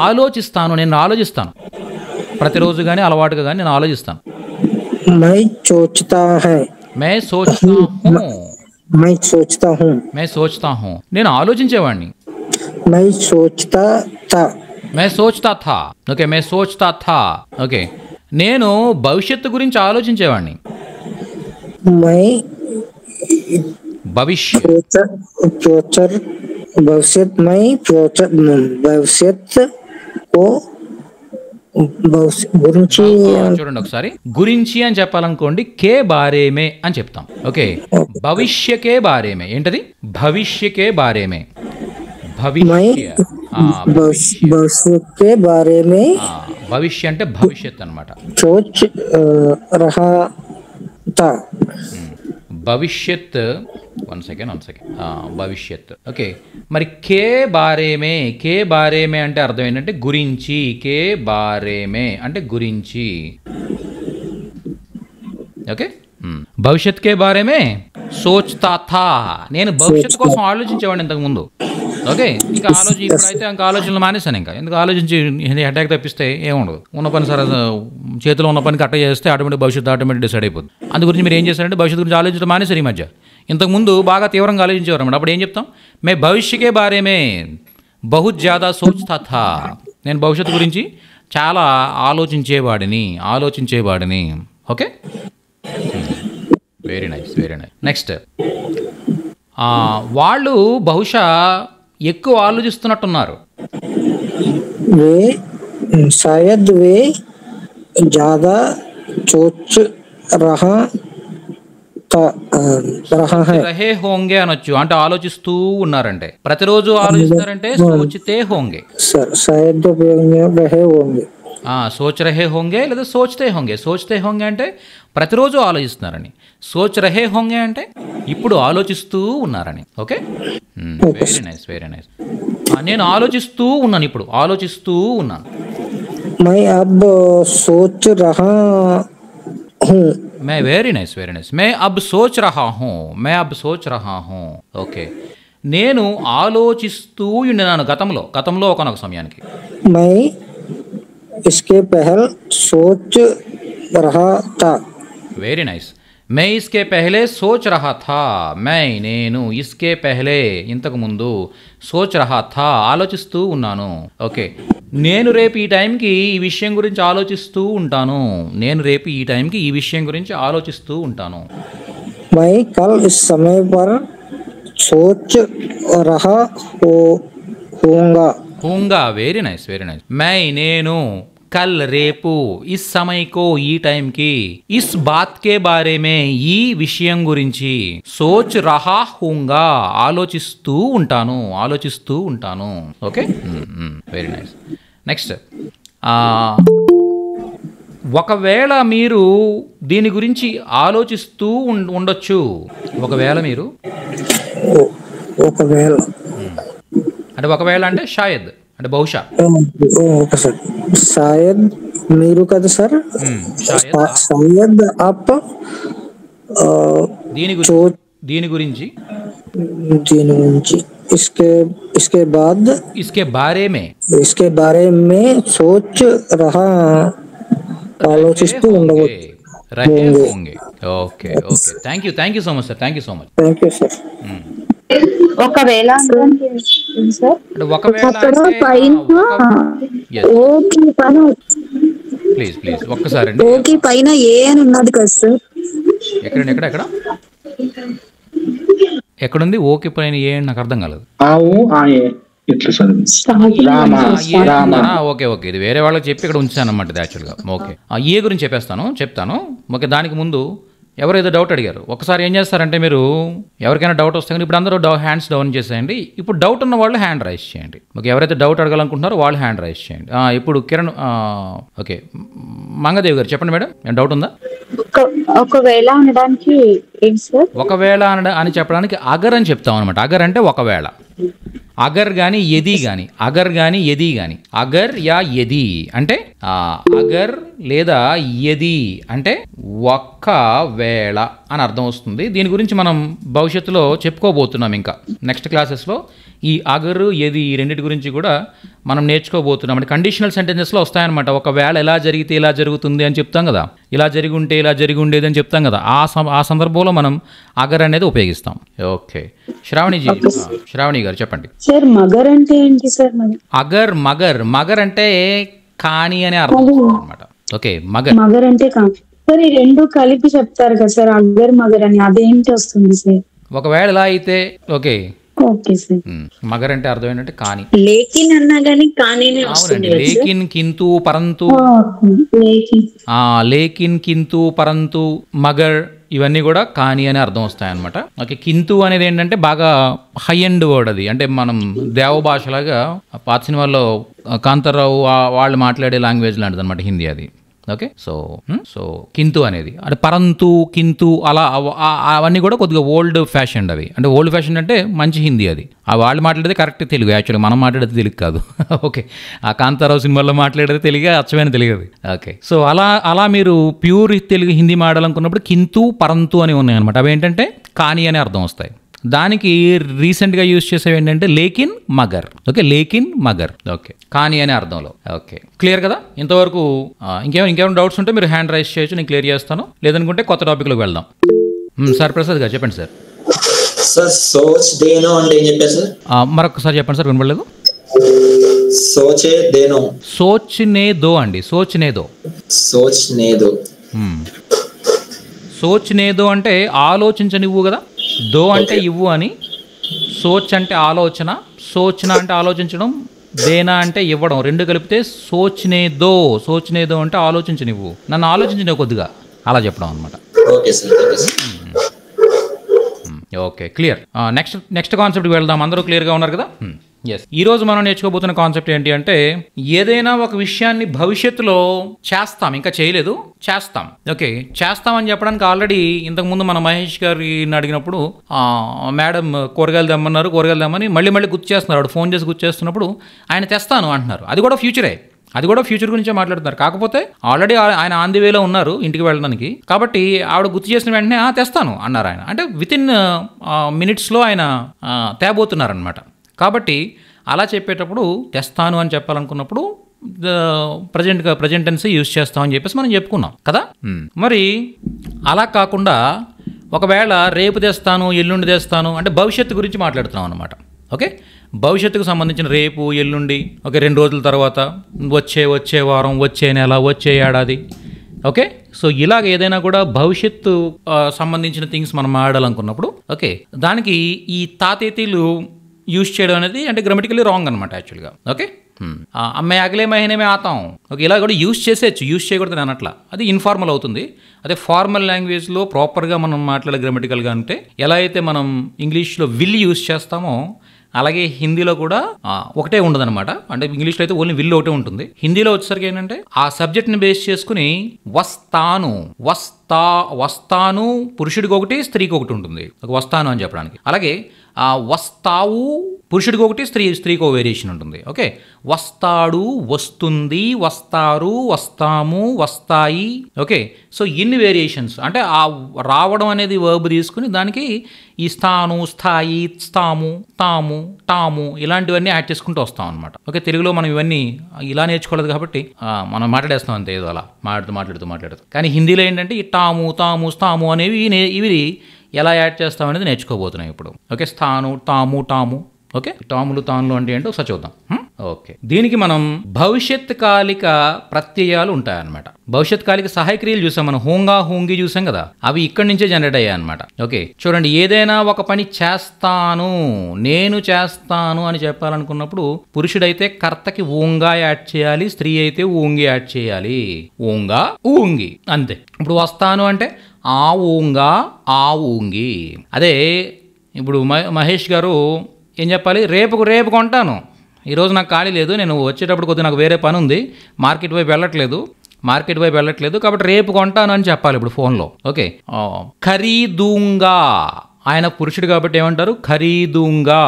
ఆలోచిస్తాను. నేను ఆలోచిస్తాను ప్రతిరోజు కానీ అలవాటుగా కానీ నేను ఆలోచిస్తాను. मैं सोचता हूँ నేను ఆలోచించేవాడిని. मैं सोचता था ఓకే, मैं सोचता था. ఓకే, నేను భవిష్యత్తు గురించి ఆలోచించేవాడిని. చూడండి ఒకసారి, గురించి అని చెప్పాలనుకోండి కే బారేమే అని చెప్తాం. ఓకే, భవిష్యకే బారేమే. ఏంటది? భవిష్యకే బారేమే. భవిష్య అంటే భవిష్యత్ అనమాట. భవిష్యత్. One second. భవిష్యత్. ఓకే, మరి కే బారేమే అంటే అర్థం ఏంటంటే గురించి. కే బారేమే అంటే గురించి. ఓకే, భవిష్యత్ కే బారేమే సోచ్తా థా. నేను భవిష్యత్తు కోసం ఆలోచించేవాడిని ఇంతకు ముందు. ఓకే, ఇంకా ఇప్పుడైతే ఇంకా ఆలోచనలు మానేశాను. ఎందుకు ఆలోచించి అటాక్ తప్పిస్తే ఏముండదు. ఉన్న పని సరే చేతిలో ఉన్న పని కట్ట చేస్తే భవిష్యత్తు ఆటోమేటిక్ డిసైడ్ అయిపోతుంది. అందు గురించి మీరు ఏం చేస్తారంటే భవిష్యత్తు గురించి ఆలోచించడం మానేశారు ఈ మధ్య. ఇంతకుముందు బాగా తీవ్రంగా ఆలోచించేవారు అన్నమాట. అప్పుడు ఏం చెప్తాం? మే భవిష్యకే బారేమే బహుత్ జ్యాదా సోచ్తా థా. నేను భవిష్యత్తు గురించి చాలా ఆలోచించేవాడిని. Okay, very nice. నెక్స్ట్, వాళ్ళు బహుశా ఎక్కువ ఆలోచిస్తున్నట్టున్నారు. రహే హోంగే అనొచ్చు. అంటే ఆలోచిస్తూ ఉన్నారంటే, ప్రతిరోజు ఆలోచిస్తారంటే సోచితే హోంగే. సోచ్ రహే హోంగే లేదా సోచ్తే హోంగే అంటే ప్రతిరోజు ఆలోచిస్తున్నారని. సోచ్ రహే హోంగే అంటే ఇప్పుడు ఆలోచిస్తూ ఉన్నారని. Okay, very nice. నేను ఆలోచిస్తూ ఉన్నాను. ఇప్పుడు ఆలోచిస్తూ ఉన్నాను. Very nice. मैं अब सोच रहा हूँ. ఓకే, నేను ఆలోచిస్తూ ఉన్నాను గతంలో ఒకనొక సమయానికి. इसके पहल सोच रहा था. Very nice. मैं इसके पहले सोच रहा था నేను इसके पहले ఇంతకు ముందు సోచ్ రహా థా ఆలోచిస్తూ ఉన్నాను. ఓకే, నేను రేపు ఈ టైంకి ఈ విషయం గురించి ఆలోచిస్తూ ఉంటాను. నేను రేపు ఈ టైంకి ఈ విషయం గురించి ఆలోచిస్తూ ఉంటాను. मैं कल इस समय पर सोच रहा हूँगा. హూంగా, వెరీ నైస్ వెరీ నైస్. నేను కల్ రేపు, ఇస్ సమయకో ఈ టైంకి, ఇస్ బాత్ కే బారే మే ఈ విషయం గురించి, సోచ్ రహా హూంగా ఆలోచిస్తూ ఉంటాను. Okay, very nice. నెక్స్ట్, ఒకవేళ మీరు దీని గురించి ఆలోచిస్తూ ఉండొచ్చు. ఒకవేళ మీరు అంటే ఒకవేళ అంటే షాయద్ అంటే బహుశా. ఓకే సార్, షాయద్ మీరు కదా సార్, షాయద్ ఆప్ దీని గురించి इसके बाद इसके बारे में सोच रहा ఆలోచిస్తూ ఉండవచ్చు. Okay, thank you so much sir. Thank you sir. ఒకవేళ ప్లీజ్ ఒక్కసారి అండి. ఓకే, పైన ఏ అని ఉన్నది కదా సార్. ఎక్కడుంది ఓకే పైన ఏ అని నాకు అర్థం కాలేదు. ఓకే, ఇది వేరే వాళ్ళకి చెప్పి ఇక్కడ ఉంచాను అనమాట ఇది యాక్చువల్గా. ఓకే, ఏ గురించి చెప్తాను. ఓకే, దానికి ముందు ఎవరైతే డౌట్ అడిగారు, ఒకసారి ఏం చేస్తారంటే మీరు ఎవరికైనా డౌట్ వస్తే కానీ ఇప్పుడు అందరూ హ్యాండ్స్ డౌన్ చేసేయండి. ఇప్పుడు డౌట్ ఉన్న వాళ్ళు హ్యాండ్ రైజ్ చేయండి. ఓకే, ఎవరైతే డౌట్ అడగాలనుకుంటున్నారో వాళ్ళు హ్యాండ్ రైజ్ చేయండి. ఇప్పుడు కిరణ్, ఓకే, మంగదేవి గారు చెప్పండి మేడం, డౌట్ ఉందా? ఒకవేళ అనడానికి ఏంటి సార్? ఒకవేళ అని చెప్పడానికి అగర్ అని చెప్తాం అనమాట. అగర్ అంటే ఒకవేళ. అగర్ కానీ ఎది కానీ, అగర్ యా ఎది అంటే అగర్ లేదా ఎది అంటే ఒక్కవేళ అని అర్థం వస్తుంది. దీని గురించి మనం భవిష్యత్తులో చెప్పుకోబోతున్నాం. ఇంకా నెక్స్ట్ క్లాసెస్లో ఈ అగరు ఎది ఈ రెండింటి గురించి కూడా మనం నేర్చుకోబోతున్నాం. అంటే కండిషనల్ సెంటెన్సెస్లో వస్తాయన్నమాట. ఒకవేళ ఎలా జరిగితే ఇలా జరుగుతుంది అని చెప్తాం కదా, ఇలా జరిగి ఉంటే ఇలా జరిగి ఉండేది అని చెప్తాం కదా, ఆ సందర్భంలో మనం అగర్ అనేది ఉపయోగిస్తాం. ఓకే, శ్రావణి గారు చెప్పండి సార్. మగర్ అంటే ఏంటి సార్? మగర్ అంటే కాని అనే అర్థం అనమాట. ఓకే, మగర్ అంటే కాని. సార్, ఈ రెండు కలిపి చెప్తారు కదా సార్, అగర్ మగర్ అని, అదేంటి వస్తుంది సార్? ఒకవేళ ఎలా అయితే. Okay, sir. మగర్ అంటే అర్థం ఏంటంటే కాని. లేకిన్ అన్నా గానీ కానీ. అవునండి, లేకిన్ కింతు పరంతు, లేకిన్ కింతు పరంతు మగర్ ఇవన్నీ కూడా కానీ అనే అర్థం వస్తాయన్నమాట. ఓకే, కింతు అనేది ఏంటంటే బాగా హై ఎండ్ వర్డ్. అది అంటే మనం దేవ భాషలాగా పాత సినిమాల్లో కాంతారావు వాళ్ళు మాట్లాడే లాంగ్వేజ్ లాంటిది అనమాట హిందీ అది. ఓకే, సో కింతు అనేది అంటే పరంతు, కింతు అలా అవన్నీ కూడా కొద్దిగా ఓల్డ్ ఫ్యాషన్. అవి అంటే ఓల్డ్ ఫ్యాషన్ అంటే మంచి హిందీ. అది వాళ్ళు మాట్లాడేది కరెక్ట్ తెలుగు, యాక్చువల్గా మనం మాట్లాడేది తెలుగు కాదు. ఓకే, ఆ కాంతారావు సినిమాల్లో మాట్లాడేది తెలుగు, అచ్చమైన తెలుగు అది. ఓకే, సో అలా మీరు ప్యూర్ తెలుగు హిందీ మాట్లాడాలనుకున్నప్పుడు కింతు పరంతు అని ఉన్నాయి అనమాట. అవి ఏంటంటే కానీ అనే అర్థం వస్తాయి. దానికి రీసెంట్గా యూజ్ చేసేవి ఏంటంటే లేకిన్ మగర్. ఓకే, లేకిన్ మగర్. ఓకే, కానీ అనే అర్థంలో. ఓకే, క్లియర్ కదా ఇంతవరకు? ఇంకేమైనా డౌట్స్ ఉంటే మీరు హ్యాండ్ రైజ్ చేయొచ్చు, నేను క్లియర్ చేస్తాను. లేదనుకుంటే కొత్త టాపిక్లోకి వెళ్దాం. సార్ ప్రసాద్ గారు చెప్పండి సార్. సోచ్ దేనో అంటే ఏం చెప్పారు సార్? మరొకసారి చెప్పండి సార్, వినపడలేదు. సోచే దేనో. సోచ్నేదో అండి, సోచ్నేదో. సోచ్నేదో అంటే ఆలోచించనివ్వు కదా, దో అంటే ఇవ్వు అని, సోచ్ అంటే ఆలోచన, సోచన అంటే ఆలోచించడం, దేనా అంటే ఇవ్వడం, రెండు కలిపితే సోచ్నేదో అంటే ఆలోచించనివ్వు, నన్ను ఆలోచించనివ్వు కొద్దిగా, అలా చెప్పడం అనమాట. Okay, clear. నెక్స్ట్ కాన్సెప్ట్కి వెళ్దాం. అందరూ క్లియర్గా ఉన్నారు కదా? ఎస్, ఈరోజు మనం నేర్చుకోబోతున్న కాన్సెప్ట్ ఏంటి అంటే ఏదైనా ఒక విషయాన్ని భవిష్యత్తులో చేస్తాం, ఇంకా చేయలేదు, చేస్తాం. ఓకే, చేస్తామని చెప్పడానికి ఆల్రెడీ ఇంతకుముందు మన మహేష్ గారిని అడిగినప్పుడు మేడం కూరగాయలు తెమ్మని మళ్ళీ గుర్తు చేస్తున్నారు. వాడు ఫోన్ చేసి గుర్తు చేస్తున్నప్పుడు ఆయన తెస్తాను అంటున్నారు. అది కూడా ఫ్యూచరే, అది కూడా ఫ్యూచర్ గురించే మాట్లాడుతున్నారు. కాకపోతే ఆల్రెడీ ఆయన ఆన్ ది వేలో ఉన్నారు ఇంటికి వెళ్ళడానికి. కాబట్టి ఆవిడ గుర్తు చేసిన వెంటనే తెస్తాను అన్నారు ఆయన. అంటే వితిన్ మినిట్స్లో ఆయన తేబోతున్నారనమాట. కాబట్టి అలా చెప్పేటప్పుడు తెస్తాను అని చెప్పాలనుకున్నప్పుడు ప్రజెంట్ టెన్స్ యూజ్ చేస్తామని చెప్పేసి మనం చెప్పుకున్నాం కదా. మరి అలా కాకుండా ఒకవేళ రేపు తెస్తాను, ఎల్లుండి తెస్తాను అంటే భవిష్యత్తు గురించి మాట్లాడుతున్నాం అనమాట. ఓకే, భవిష్యత్తుకు సంబంధించిన రేపు, ఎల్లుండి, ఓకే, 2 రోజుల తర్వాత, వచ్చే వారం, వచ్చే నెల, వచ్చే ఏడాది. ఓకే, సో ఇలాగ ఏదైనా కూడా భవిష్యత్తు సంబంధించిన థింగ్స్ మనం మాట్లాడాలనుకున్నప్పుడు ఓకే, దానికి ఈ తాతేతీలు యూజ్ చేయడం అనేది అంటే గ్రామటికల్లీ రాంగ్ అనమాట యాక్చువల్గా. ఓకే, అమ్మాయి అగలే మహిళమే ఆతాం. ఓకే, ఇలా కూడా యూజ్ చేసేయచ్చు, యూజ్ చేయకూడదు అని అట్లా, అది ఇన్ఫార్మల్ అవుతుంది. అదే ఫార్మల్ లాంగ్వేజ్లో ప్రాపర్గా మనం మాట్లాడే గ్రామటికల్గా అంటే ఎలా అయితే మనం ఇంగ్లీష్లో విల్ యూజ్ చేస్తామో అలాగే హిందీలో కూడా ఒకటే ఉండదన్నమాట. అంటే ఇంగ్లీష్లో అయితే ఓన్లీ విల్ ఒకటే ఉంటుంది. హిందీలో వచ్చేసరికి ఏంటంటే ఆ సబ్జెక్ట్ని బేస్ చేసుకుని వస్తాను పురుషుడికి ఒకటి, స్త్రీకి ఒకటి ఉంటుంది. వస్తాను అని చెప్పడానికి. అలాగే వస్తావు పురుషుడికి ఒకటి, స్త్రీకి ఒక వేరియేషన్ ఉంటుంది. ఓకే, వస్తాడు, వస్తుంది, వస్తారు, వస్తాము, వస్తాయి. ఓకే, సో ఇన్ని వేరియేషన్స్ అంటే ఆ రావడం అనేది వర్బ్ తీసుకుని దానికి ఈ స్థాను, స్థాయి, స్థాము, తాము, టాము ఇలాంటివన్నీ యాడ్ చేసుకుంటూ వస్తాం అనమాట. ఓకే, తెలుగులో మనం ఇవన్నీ ఇలా నేర్చుకోలేదు కాబట్టి మనం మాట్లాడేస్తాం అంతే, ఏదో అలా మాట్లాడుతూ. కానీ హిందీలో ఏంటంటే ఈ టాము, తాము, స్థాము అనేవి ఇవి ఎలా యాడ్ చేస్తాం అనేది నేర్చుకోబోతున్నాం ఇప్పుడు. ఓకే, స్థాను, తాము, టాము. ఓకే, టాములు, తానులు అంటే ఏంటో ఒకసారి చూద్దాం. ఓకే, దీనికి మనం భవిష్యత్ కాలిక ప్రత్యయాలు ఉంటాయన్నమాట. భవిష్యత్ కాలిక సహాయ క్రియలు చూసాం మనం, హోంగా, హోంగి చూసాం కదా, అవి ఇక్కడి నుంచే జనరేట్ అయ్యాయి అనమాట. ఓకే, చూడండి, ఏదైనా ఒక పని చేస్తాను, నేను చేస్తాను అని చెప్పాలనుకున్నప్పుడు పురుషుడైతే కర్తకి ఊంగా యాడ్ చేయాలి, స్త్రీ అయితే ఊంగి యాడ్ చేయాలి. ఊంగా, ఊంగి, అంతే. ఇప్పుడు వస్తాను అంటే ఆ ఊంగా, ఆ ఊంగి. అదే ఇప్పుడు మహేష్ గారు ఏం చెప్పాలి, రేపు కొంటాను, ఈరోజు నాకు ఖాళీ లేదు, నేను వచ్చేటప్పుడు కొద్దిగా నాకు వేరే పని ఉంది, మార్కెట్ వైపు వెళ్ళట్లేదు కాబట్టి రేపు కొంటాను అని చెప్పాలి ఇప్పుడు ఫోన్లో. ఓకే, ఖరీదూంగా, ఆయన పురుషుడు కాబట్టి ఏమంటారు, ఖరీదూంగా.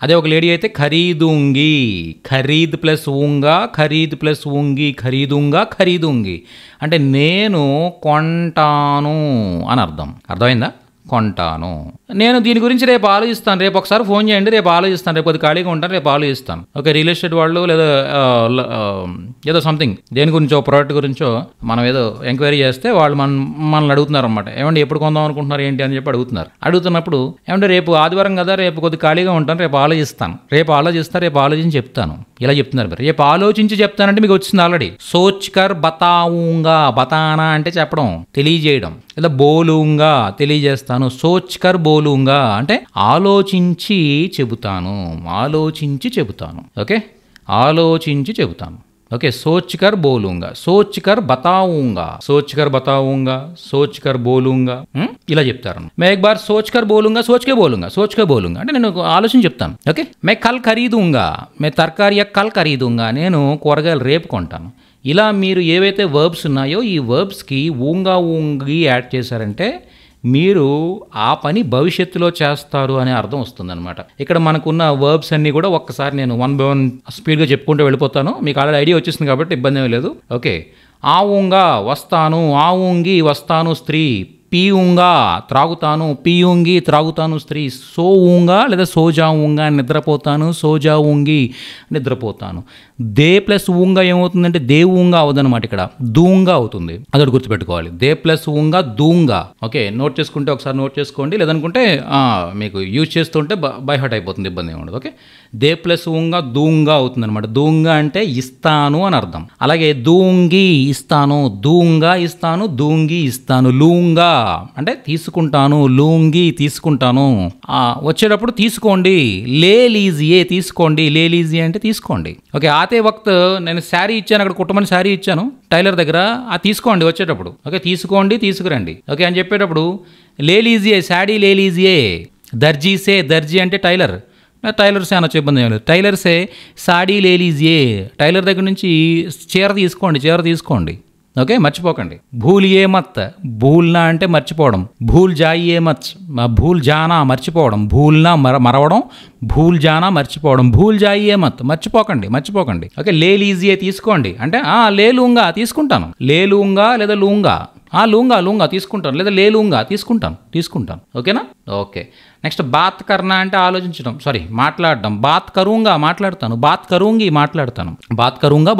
అదే ఒక లేడీ అయితే ఖరీదూంగి. ఖరీద్ ప్లస్ ఊంగా, ఖరీద్ ప్లస్ ఊంగి, ఖరీదూంగి అంటే నేను కొంటాను అని అర్థమైందా? కొంటాను. నేను దీని గురించి రేపు ఆలోచిస్తాను, రేపు ఒకసారి ఫోన్ చేయండి, రేపు ఆలోచిస్తాను, రేపు కొద్ది ఖాళీగా ఉంటాను, రేపు ఆలోచిస్తాను. ఓకే, రియల్ ఎస్టేట్ వాళ్ళు లేదా ఏదో సంథింగ్ దేని గురించో ప్రోడక్ట్ గురించో మనం ఏదో ఎంక్వైరీ చేస్తే వాళ్ళు మనల్ని అడుగుతున్నారు అనమాట, ఏమంటే ఎప్పుడు కొందాం అనుకుంటున్నారు ఏంటి అని చెప్పి అడుగుతున్నప్పుడు ఏమంటే రేపు ఆదివారం కదా, రేపు కొద్ది ఖాళీగా ఉంటాను, రేపు ఆలోచించి చెప్తాను, ఇలా చెప్తున్నారు. రేపు ఆలోచించి చెప్తానంటే మీకు వచ్చింది ఆల్రెడీ. సోచ్ కర్ బతావుంగా, బతానా అంటే చెప్పడం, తెలియజేయడం, లేదా బోలుంగా తెలియజేస్తాను. సోచ్ కర్ బోలుంగా అంటే ఆలోచించి చెబుతాను. ఓకే, ఆలోచించి చెబుతాను. ఓకే, సోచ్ కర్ బోలుంగా, సోచ్ కర్ బతాऊंगा, సోచ్ కర్ బోలుంగా ఇలా చెప్తారు. మే ఎక్ బార్ సోచ్ కర్ బోలుంగా, సోచ్ కే బోలుంగా అంటే నేను ఆలోచించి చెప్తాను. ఓకే, మే కల్ ఖరీదూంగా, మే తర్కారియా కల్ ఖరీదూంగా, నేను కూరగాయలు రేపు కొంటాను. ఇలా మీరు ఏవైతే వర్బ్స్ ఉన్నాయో ఈ వర్బ్స్కి ఊంగా, ఊంగి యాడ్ చేశారంటే మీరు ఆ పని భవిష్యత్తులో చేస్తారు అనే అర్థం వస్తుందన్నమాట. ఇక్కడ మనకున్న వర్బ్స్ అన్నీ కూడా ఒక్కసారి నేను 1 by 1 స్పీడ్గా చెప్పుకుంటూ వెళ్ళిపోతాను, మీకు ఆల్రెడీ ఐడియా వచ్చేసింది కాబట్టి ఇబ్బంది ఏమీ లేదు. ఓకే, ఆ ఊంగా వస్తాను, ఆ ఊంగి వస్తాను స్త్రీ, పీయుంగా త్రాగుతాను, పీయుంగి త్రాగుతాను స్త్రీ, సో ఊంగా లేదా సోజా ఊంగా నిద్రపోతాను, సోజా ఊంగి నిద్రపోతాను. దే ప్లస్ ఊంగా ఏమవుతుందంటే దేవుంగా అవదనమాట, ఇక్కడ దూంగా అవుతుంది, అదొకటి గుర్తుపెట్టుకోవాలి. దే ప్లస్ ఊంగా దూంగా. ఓకే, నోట్ చేసుకుంటే ఒకసారి నోట్ చేసుకోండి, లేదనుకుంటే మీకు యూజ్ చేస్తుంటే బై హార్ట్ అయిపోతుంది, ఇబ్బంది ఏమి ఉండదు. ఓకే, దే ప్లస్ ఊంగా దూంగా అవుతుంది అనమాట. దూంగా అంటే ఇస్తాను అని అర్థం. అలాగే దూంగి ఇస్తాను, దూంగా ఇస్తాను, దూంగి ఇస్తాను. లూంగా అంటే తీసుకుంటాను, లూంగి తీసుకుంటాను. వచ్చేటప్పుడు తీసుకోండి, లే లీజియే తీసుకోండి, లే లీజియే అంటే తీసుకోండి. ఓకే, ఆతే వక్త్ నేను శారీ ఇచ్చాను, అక్కడ కుట్టమని శారీ ఇచ్చాను టైలర్ దగ్గర, తీసుకోండి వచ్చేటప్పుడు. ఓకే, తీసుకోండి తీసుకురండి. ఓకే అని చెప్పేటప్పుడు లే లీజియే, శాడీ లే లీజియే. దర్జీసే, దర్జీ అంటే టైలర్ సే అనొచ్చు, ఇబ్బంది ఏం లేదు. టైలర్ సే సాడీ లే లీజియే, టైలర్ దగ్గర నుంచి చీర తీసుకోండి. ఓకే, మర్చిపోకండి. భూల్ ఏ మత్, భూల్నా అంటే మర్చిపోవడం, భూల్ జాయి మత్, భూల్ జానా మర్చిపోవడం, భూల్నా మరవడం, భూల్ జానా మర్చిపోవడం, భూల్ జాయి ఏ మత్ మర్చిపోకండి. ఓకే, లే లీజియే తీసుకోండి అంటే లే లూంగా తీసుకుంటాను, లే లూంగా లేదా లూంగా, లూంగా తీసుకుంటాను, లేదా లే లూంగా తీసుకుంటాను. ఓకేనా? ఓకే, నెక్స్ట్ బాత్ కర్నా అంటే ఆలోచించడం, మాట్లాడడం. బాత్ కరూంగా మాట్లాడతాను, బాత్ కరూంగి మాట్లాడతాను, బాత్ కరూంగా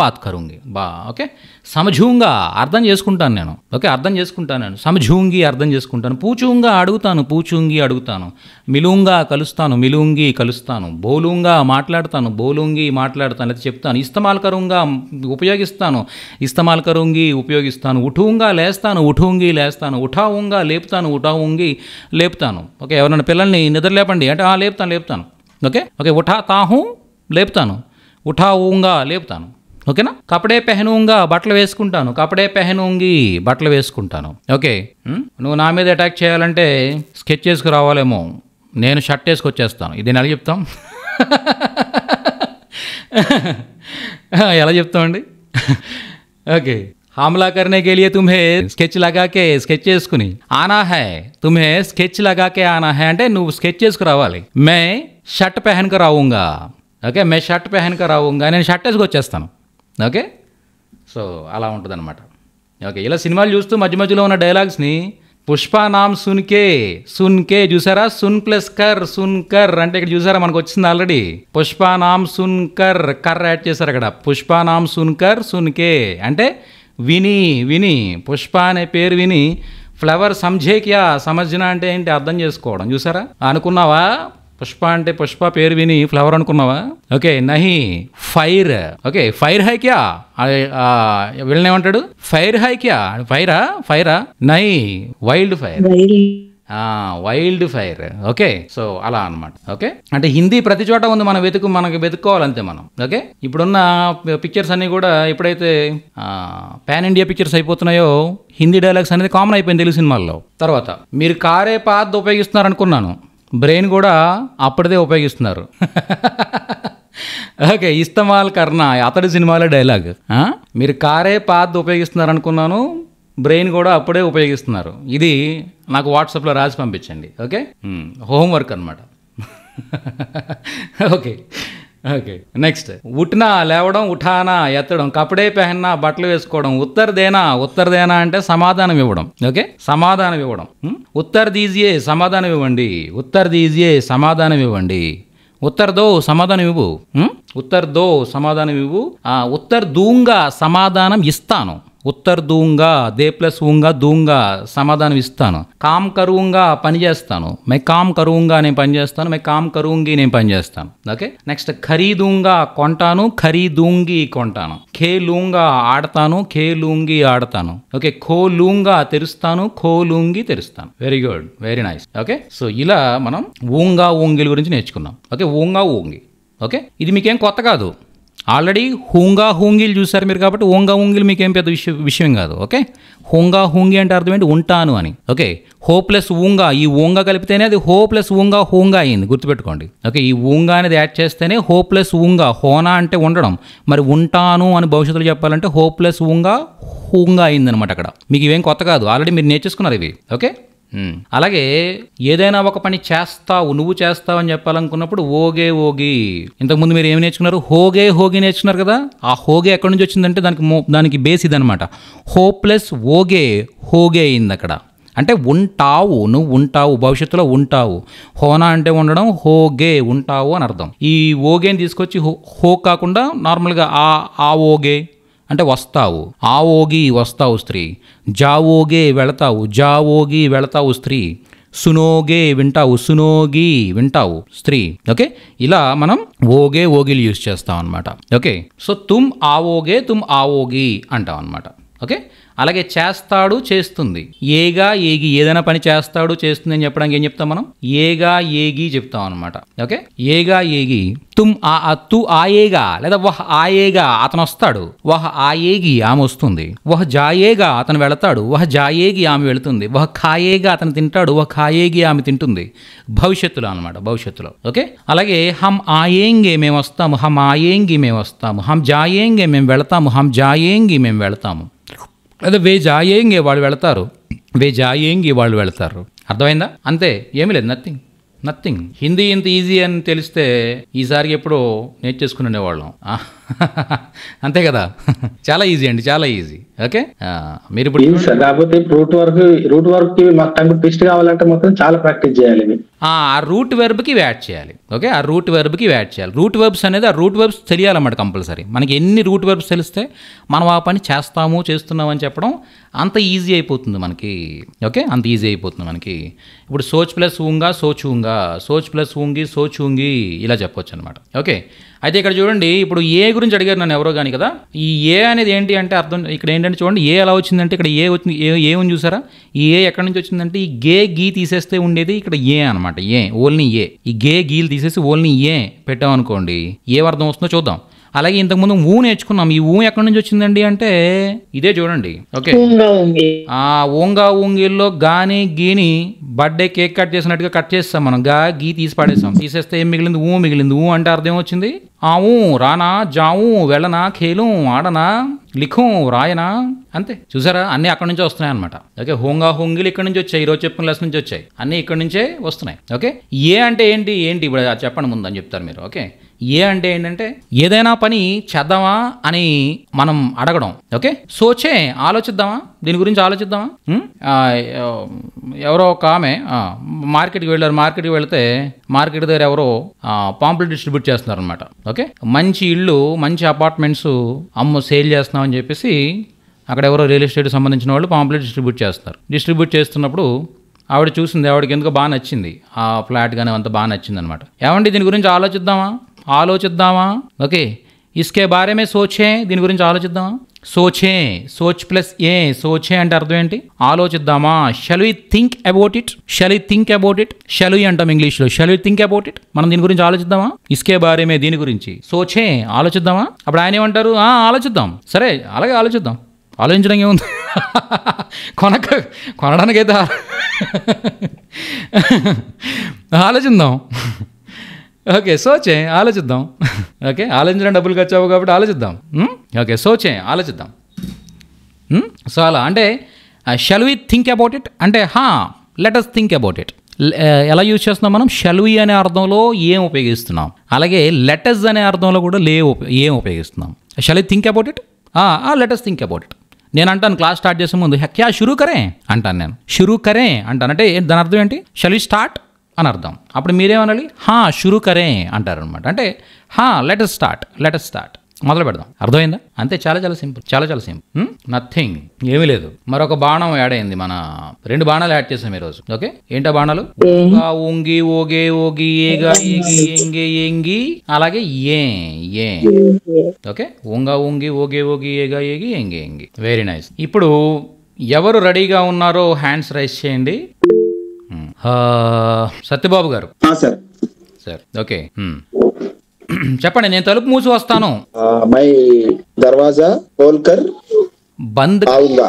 ఓకే, సమఝూంగా అర్థం చేసుకుంటాను నేను. ఓకే, అర్థం చేసుకుంటాను నేను. సమఝూంగి అర్థం చేసుకుంటాను. పూచూంగా అడుగుతాను, పూచూంగి అడుగుతాను. మిలుంగా కలుస్తాను, మిలుంగి కలుస్తాను. బోలుంగా మాట్లాడతాను, బోలుంగి మాట్లాడతాను, లేదా చెప్తాను. ఇస్తమాల్ కరుంగా ఉపయోగిస్తాను, ఇస్తమాల్ కరుంగి ఉపయోగిస్తాను. ఉఠూంగా లేస్తాను, ఉఠూంగి లేస్తాను. ఉఠావుంగా లేపుతాను, ఉఠావుంగి లేపుతాను. ఓకే, ఎవరైనా పిల్లల్ని నిద్ర లేపండి అంటే లేపుతాను. Okay okay, ఉఠాతాహూ లేపుతాను, ఉఠావుంగా లేపుతాను. ఓకేనా. కపడే పెహనూంగా బట్టలు వేసుకుంటాను, కపడే పెహనూంగి బట్టలు వేసుకుంటాను. ఓకే, నువ్వు నా మీద అటాక్ చేయాలంటే స్కెచ్ చేసుకు రావాలేమో, నేను షర్ట్ వేసుకొచ్చేస్తాను. ఇది ఎలా చెప్తాం? ఎలా చెప్తామండి? ఓకే, हमला करने के लिए तुम्हें స్కెచ్ లగాకే స్కెచ్ చేసుకుని ఆనా హై, తుమ్హే స్కెచ్ లగాకే ఆనా హై అంటే నువ్వు స్కెచ్ చేసుకు రావాలి. మే షర్ట్ పెహన్కర్ రావుంగా. ఓకే, మే షర్ట్ పెహన్కర్ రావుంగా, నేను షర్ట్ వేసుకొచ్చేస్తాను. ఓకే, సో అలా ఉంటుంది అనమాట. ఓకే, ఇలా సినిమాలు చూస్తూ మధ్య మధ్యలో ఉన్న డైలాగ్స్ని పుష్ప నామ్ సున్కే చూసారా? సున్ ప్లస్ కర్ అంటే ఇక్కడ చూసారా మనకు వచ్చింది ఆల్రెడీ. పుష్ప నామ్ కర్ యాడ్ చేశారు అక్కడ. పుష్ప నామ్ సున్కే అంటే విని, పుష్ప అనే పేరు విని ఫ్లవర్ సమझे क्या, సమజ్నా అంటే ఏంటి అర్థం చేసుకోవడం. చూసారా? అనుకున్నావా పుష్ప అంటే పుష్ప పేరు విని ఫ్లవర్ అనుకున్నావా? ఓకే, నహి ఫైర్. ఓకే, ఫైర్ హై క్యా, వీళ్ళనేమంటాడు? ఫైర్ హై క్యా, ఫైరా నహి wild fire, wild fire. Okay, so అలా అనమాట. ఓకే, అంటే హిందీ ప్రతి చోట ఉంది, మనకు వెతుక్కోవాలంతే మనం. ఓకే, ఇప్పుడున్న పిక్చర్స్ అన్నీ కూడా ఎప్పుడైతే పాన్ ఇండియా పిక్చర్స్ అయిపోతున్నాయో హిందీ డైలాగ్స్ అనేది కామన్ అయిపోయింది తెలుగు సినిమాల్లో. తర్వాత మీరు కారే పాత్ ఉపయోగిస్తున్నారు అనుకున్నాను, బ్రెయిన్ కూడా అప్పటిదే ఉపయోగిస్తున్నారు. ఓకే, ఇస్తమాల్ కర్నా అతడి సినిమాలో డైలాగ్. మీరు కారే పాత్ ఉపయోగిస్తున్నారు అనుకున్నాను, బ్రెయిన్ కూడా అప్పుడే ఉపయోగిస్తున్నారు. ఇది నాకు వాట్సాప్లో రాసి పంపించండి. ఓకే, హోంవర్క్ అనమాట. ఓకే ఓకే, నెక్స్ట్ ఉట్నా లేవడం, ఉఠానా ఎత్తడం, కపడే పెహన్నా బట్టలు వేసుకోవడం, ఉత్తర్ దేనా అంటే సమాధానం ఇవ్వడం. ఓకే, సమాధానం ఇవ్వడం. ఉత్తర్ దీజియే సమాధానం ఇవ్వండి, ఉత్తర్ దీజియే సమాధానం ఇవ్వండి. ఉత్తర్ దో సమాధానం ఇవ్వు, ఉత్తర్ దో సమాధానం ఇవ్వు. ఉత్తర్ దూంగా సమాధానం ఇస్తాను, ఉత్తర్ దూంగా దే ప్లస్ ఊంగా దూంగా సమాధానం ఇస్తాను. కామ్ కరువుంగా పని చేస్తాను, మే కామ్ కరువుంగా నేను పని చేస్తాను, మే కామ్ కరువుంగి నేను పని చేస్తాను. ఓకే, నెక్స్ట్ ఖరీదూంగా కొంటాను, ఖరీదూంగి కొంటాను. ఖేలూంగా ఆడతాను, ఖేలూంగి ఆడతాను. ఓకే, ఖోలూంగా తెరుస్తాను, ఖోలూంగి తెరుస్తాను. Very good, very nice. Okay, so ఇలా మనం ఊంగా ఊంగిల గురించి నేర్చుకున్నాం. ఓకే, ఊంగా ఊంగి. ఓకే, ఇది మీకేం కొత్త కాదు, ఆల్రెడీ హూంగా హూంగిలు చూసారు మీరు, కాబట్టి ఓంగా ఊంగిలు మీకేం పెద్ద విషయం కాదు. ఓకే, హూంగా హూంగి అంటే అర్థం ఏంటి? ఉంటాను అని. ఓకే, హో ప్లస్ ఊంగా, ఈ ఊంగా కలిపితేనే అది హో ప్లస్ ఊంగా హూంగా అయింది, గుర్తుపెట్టుకోండి. ఓకే, ఈ ఊంగా అనేది యాడ్ చేస్తేనే హో ప్లస్ ఊంగా, హోనా అంటే ఉండడం, మరి ఉంటాను అని భవిష్యత్తులో చెప్పాలంటే హో ప్లస్ ఊంగా హూంగా అయిందనమాట. అక్కడ మీకు ఇవేం కొత్త కాదు, ఆల్రెడీ మీరు నేర్చేసుకున్నారు ఇవి. ఓకే, అలాగే ఏదైనా ఒక పని చేస్తావు, నువ్వు చేస్తావు అని చెప్పాలనుకున్నప్పుడు ఓగి. ఇంతకుముందు మీరు ఏమి నేర్చుకున్నారు? హోగి నేర్చుకున్నారు కదా. ఆ హోగే ఎక్కడి నుంచి వచ్చిందంటే దానికి బేస్ ఇదనమాట. హో ప్లస్ హోగే అయింది అక్కడ. అంటే ఉంటావు, నువ్వు ఉంటావు, భవిష్యత్తులో ఉంటావు. హోనా అంటే ఉండడం, హోగే ఉంటావు అని అర్థం. ఈ ఓగేని తీసుకొచ్చి హో కాకుండా నార్మల్గా ఆ ఓగే అంటే వస్తావు. ఆవోగి వస్తావు స్త్రీ, జావోగే వెళతావు, జావోగి వెళతావు స్త్రీ, సునోగే వింటావు, సునోగి వింటావు స్త్రీ. ఓకే, ఇలా మనం ఓగిలు యూజ్ చేస్తాం అనమాట. ఓకే, సో తుమ్ ఆవోగే, తుమ్ ఆవోగి అంటాం అనమాట. ఓకే, అలాగే చేస్తాడు, చేస్తుంది. ఏగి ఏదైనా పని చేస్తాడు, చేస్తుంది అని చెప్పడానికి ఏం చెప్తాం మనం? ఏగి చెప్తాం అనమాట. ఓకే, ఏగి. తుమ్ తు ఆయేగా లేదా వహ్ ఆయేగా అతను వస్తాడు, వహ్ ఆయేగి ఆమె వస్తుంది, వహ్ జాయేగా అతను వెళతాడు, వహ్ జాయేగి ఆమె వెళుతుంది, వహ్ ఖాయేగా అతను తింటాడు, వహ్ ఖాయేగి ఆమె తింటుంది. భవిష్యత్తులో అనమాట, భవిష్యత్తులో. ఓకే, అలాగే హమ్ ఆయేంగే మేము వస్తాము, హమ్ ఆయేంగి మేము వస్తాము, హమ్ జాయేంగే మేము వెళతాము, హమ్ జాయేంగి మేము వెళతాము. లేదా వే జాయేంగే వాళ్ళు వెళతారు, వే జాయేంగి వాళ్ళు వెళతారు. అర్థమైందా? అంతే, ఏమీ లేదు, నథింగ్. హిందీ ఇంత ఈజీ అని తెలిస్తే ఈసారికి ఎప్పుడో నేర్చేసుకుని ఉండేవాళ్ళం. అంతే కదా, చాలా ఈజీ అండి, చాలా ఈజీ. ఓకే, మీరు ఇప్పుడు కాకపోతే రూట్ వర్క్ మాకు టంగ్ ట్విస్ట్ కావాలంటే మొత్తం చాలా ప్రాక్టీస్ చేయాలి. ఆ రూట్ వెర్బ్కి యాడ్ చేయాలి. ఓకే, ఆ రూట్ వెర్బ్కి యాడ్ చేయాలి. రూట్ వెర్బ్స్ అనేది ఆ రూట్ వెర్బ్స్ తెలియాలన్నమాట కంపల్సరీ. మనకి ఎన్ని రూట్ వెర్బ్స్ తెలిస్తే మనం ఆ పని చేస్తున్నామని చెప్పడం అంత ఈజీ అయిపోతుంది మనకి. ఓకే, అంత ఈజీ అయిపోతుంది మనకి. ఇప్పుడు సోచ్ ప్లస్ ఊంగా సోచూంగా, సోచ్ ప్లస్ ఊంగి సోచూంగి ఇలా చెప్పొచ్చు అనమాట. ఓకే, అయితే ఇక్కడ చూడండి, ఇప్పుడు ఏ గురించి అడిగారు నన్ను ఎవరో కానీ కదా. ఈ ఏ అనేది ఏంటి అంటే అర్థం ఇక్కడ ఏంటంటే చూడండి, ఏ ఎలా వచ్చిందంటే ఇక్కడ ఏ వచ్చింది, ఏ ఉంది చూసారా. ఈ ఏ ఎక్కడి నుంచి వచ్చిందంటే ఈ గే గీ తీసేస్తే ఉండేది ఇక్కడ ఏ అనమాట. ఏ ఓన్లీ ఏ, ఈ గే గీలు తీసేసి ఓన్లీ ఏ పెట్టామనుకోండి, ఏ అర్థం వస్తుందో చూద్దాం. అలాగే ఇంతకుముందు ఊ నేర్చుకున్నాం. ఈ ఊ ఎక్కడి నుంచి వచ్చిందండి అంటే ఇదే చూడండి. ఓకే, ఆ ఊంగా ఊంగిల్లో గాని గీని బర్త్డే కేక్ కట్ చేసినట్టుగా కట్ చేస్తాం మనం. గా గీ తీసి పడేస్తాం. తీసేస్తే ఏం మిగిలింది, ఊ మిగిలింది. ఊ అంటే అర్థం వచ్చింది ఆవు రానా జావు వెళ్ళనా ఖేలు ఆడనా లిఖు రాయనా, అంతే. చూసారా, అన్నీ అక్కడి నుంచే వస్తున్నాయి అనమాట. ఓకే, హోంగా హోంగిలు ఇక్కడి నుంచి వచ్చాయి, ఈరోజు చెప్పిన లెస్ నుంచి వచ్చాయి, అన్నీ ఇక్కడి నుంచే వస్తున్నాయి. ఓకే, ఏ అంటే ఏంటి ఇప్పుడు చెప్పండి ముందు అని చెప్తారు మీరు. ఓకే, ఏ అంటే ఏంటంటే ఏదైనా పని చేద్దామా అని మనం అడగడం. ఓకే, సోచే ఆలోచిద్దామా, దీని గురించి ఆలోచిద్దామా. ఎవరో ఒక ఆమె మార్కెట్కి వెళ్ళారు. మార్కెట్కి వెళితే మార్కెట్ దగ్గర ఎవరో పాంప్లెట్ డిస్ట్రిబ్యూట్ చేస్తున్నారు అనమాట. ఓకే, మంచి ఇళ్ళు మంచి అపార్ట్మెంట్స్ సేల్ చేస్తున్నామని చెప్పేసి అక్కడ ఎవరో రియల్ ఎస్టేట్ సంబంధించిన వాళ్ళు పాంప్లెట్ డిస్ట్రిబ్యూట్ చేస్తున్నారు. డిస్ట్రిబ్యూట్ చేస్తున్నప్పుడు ఆవిడ చూసింది, ఆవిడకి ఎందుకో బాగా నచ్చింది ఆ ఫ్లాట్ కానీ అంత బాగా నచ్చింది అనమాట. ఏమండి దీని గురించి ఆలోచిద్దామా. ఓకే, ఇస్కే బారే మే సోచే, దీని గురించి ఆలోచిద్దామా. సోచే, సోచ్ ప్లస్ ఏ, సోచే అంటే అర్థం ఏంటి, ఆలోచిద్దామా. Shall we think about it, shall we అంటాం ఇంగ్లీష్లో. Shall we think about it, మనం దీని గురించి ఆలోచిద్దామా. ఇస్కే బారే మే, దీని గురించి. సోచే ఆలోచిద్దామా. అప్పుడు ఆయన ఏమంటారు, ఆలోచిద్దాం. సరే అలాగే ఆలోచిద్దాం. ఆలోచించడం ఏముంది, కొనడానికైతే ఆలోచిద్దాం. ఓకే, సోచే ఆలోచిద్దాం. ఓకే, ఆలోచించడం డబ్బులు ఖర్చు అవ్వవు కాబట్టి ఆలోచిద్దాం. ఓకే, సోచే ఆలోచిద్దాం. సో అలా అంటే shall we think about it అంటే let us think about it. ఎలా యూజ్ చేస్తున్నాం మనం, షల్ వి అనే అర్థంలో ఏం ఉపయోగిస్తున్నాం, అలాగే లెట్ us అనే అర్థంలో కూడా ఏం ఉపయోగిస్తున్నాం. Shall we think about it, let us think about it. నేను అంటాను క్లాస్ స్టార్ట్ చేసే ముందు క్యా షురూ కరే అంటాను, నేను షురూ కరే అంటాను. అంటే దాని అర్థం ఏంటి, షల్ వి స్టార్ట్ అని అర్థం. అప్పుడు మీరేమనాలి, షురూ కరే అంటారు అనమాట. అంటే లెట్ us స్టార్ట్ మొదలు పెడదాం. అర్థమైందా, అంతే. చాలా సింపుల్. నథింగ్, ఏమీ లేదు. మరొక బాణం యాడ్ అయింది, మన 2 బాణాలు యాడ్ చేసాం ఈరోజు. ఓకే, ఏంటా బాణాలు, ఓంగి ఓగే ఓగి ఏగా ఏగి ఏంగే ఏంగి, అలాగే ఏ. ఓకే, ఓంగా ఓంగి ఓగే ఓగి ఏగా ఏగి ఏంగే ఏంగి. Very nice. ఇప్పుడు ఎవరు రెడీగా ఉన్నారో హ్యాండ్స్ రైజ్ చేయండి. సత్యబాబు గారు. సార్ ఓకే, చెప్పండి. నేను తలుపు మూసి వస్తాను. మై దర్వాజా ఖోల్కర్ బంద్ ఆऊंगा.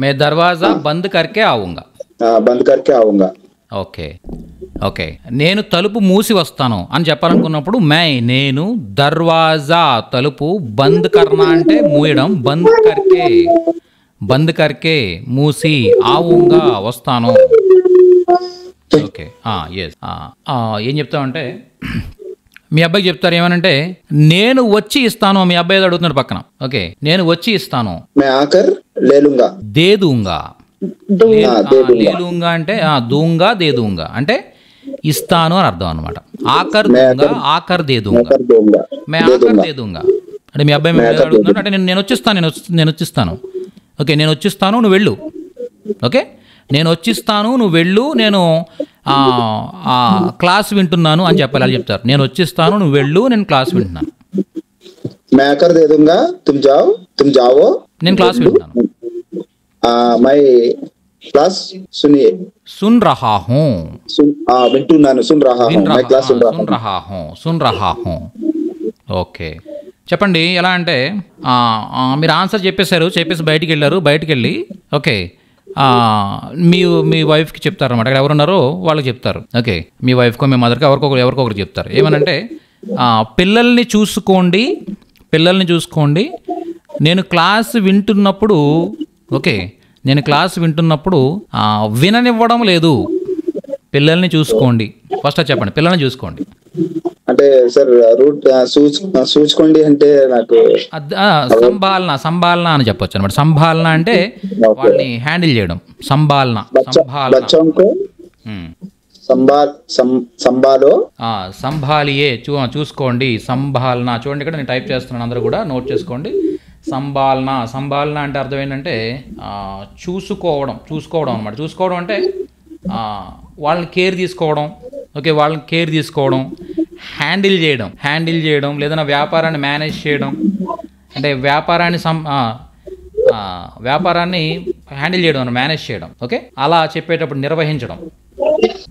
మే దర్వాజా బంద్ కర్కే ఆऊंगा. బంద్ కర్కే ఆऊंगा. ఓకే, నేను తలుపు మూసి వస్తాను అని చెప్పాలనుకున్నప్పుడు నేను దర్వాజా తలుపు, బంద్ కర్నా అంటే మూయడం, బంద్ కర్కే మూసి, ఆऊंगा వస్తాను. Okay, yes. ఏం చెప్తామంటే మీ అబ్బాయికి చెప్తారు ఏమనంటే నేను వచ్చి ఇస్తాను. మీ అబ్బాయి ఏదో అడుగుతున్నాడు పక్కన. ఓకే, నేను వచ్చి ఇస్తాను. దేదూంగా అంటే దేదూంగా అంటే ఇస్తాను అని అర్థం అనమాట. ఆకర్ దేదూంగా అంటే మీ అబ్బాయి అడుగుతున్నాడు అంటే నేను వచ్చిస్తాను. ఓకే, నేను వచ్చిస్తాను, నువ్వు వెళ్ళు. ఓకే, నేను వచ్చిస్తాను, నువ్వు వెళ్ళు, నేను క్లాస్ వింటున్నాను అని చెప్పాలి. అలా చెప్తారు, నేను వచ్చిస్తాను, నువ్వు వెళ్ళు, నేను క్లాస్ వింటున్నాను. నేను క్లాస్ వింటున్నాను. సున్ రహా హూ, సున్ రహా హూ. ఓకే, చెప్పండి. ఎలా అంటే మీరు ఆన్సర్ చెప్పేసి బయటికి వెళ్ళి ఓకే మీ వైఫ్కి చెప్తారన్నమాట. అక్కడ ఎవరున్నారో వాళ్ళకి చెప్తారు. ఓకే, మీ వైఫ్కో మీ మదర్కో ఎవరికొకరు చెప్తారు. ఏమనంటే పిల్లల్ని చూసుకోండి, నేను క్లాస్ వింటున్నప్పుడు విననివ్వడం లేదు. పిల్లల్ని చూసుకోండి. ఫస్ట్ చెప్పండి, పిల్లల్ని చూసుకోండి. అంటే సార్ రూట్ సూచుకోండి అంటే నాకు సంభాలన అని చెప్పొచ్చు అనమాట. సంభాలన అంటే వాళ్ళని హ్యాండిల్ చేయడం. సంభాలన బచ్చోంకో సంభాలో సంభాలియే చూసుకోండి. సంభాలన చూడండి, ఇక్కడ నేను టైప్ చేస్తున్నాను, అందరూ కూడా నోట్ చేసుకోండి. సంభాలన అంటే అర్థం ఏంటంటే చూసుకోవడం అనమాట. చూసుకోవడం అంటే వాళ్ళని కేర్ తీసుకోవడం. ఓకే, వాళ్ళని కేర్ తీసుకోవడం. హ్యాండిల్ చేయడం లేదన్నా వ్యాపారాన్ని మేనేజ్ చేయడం అంటే వ్యాపారాన్ని హ్యాండిల్ చేయడం, మేనేజ్ చేయడం. ఓకే, అలా చెప్పేటప్పుడు నిర్వహించడం,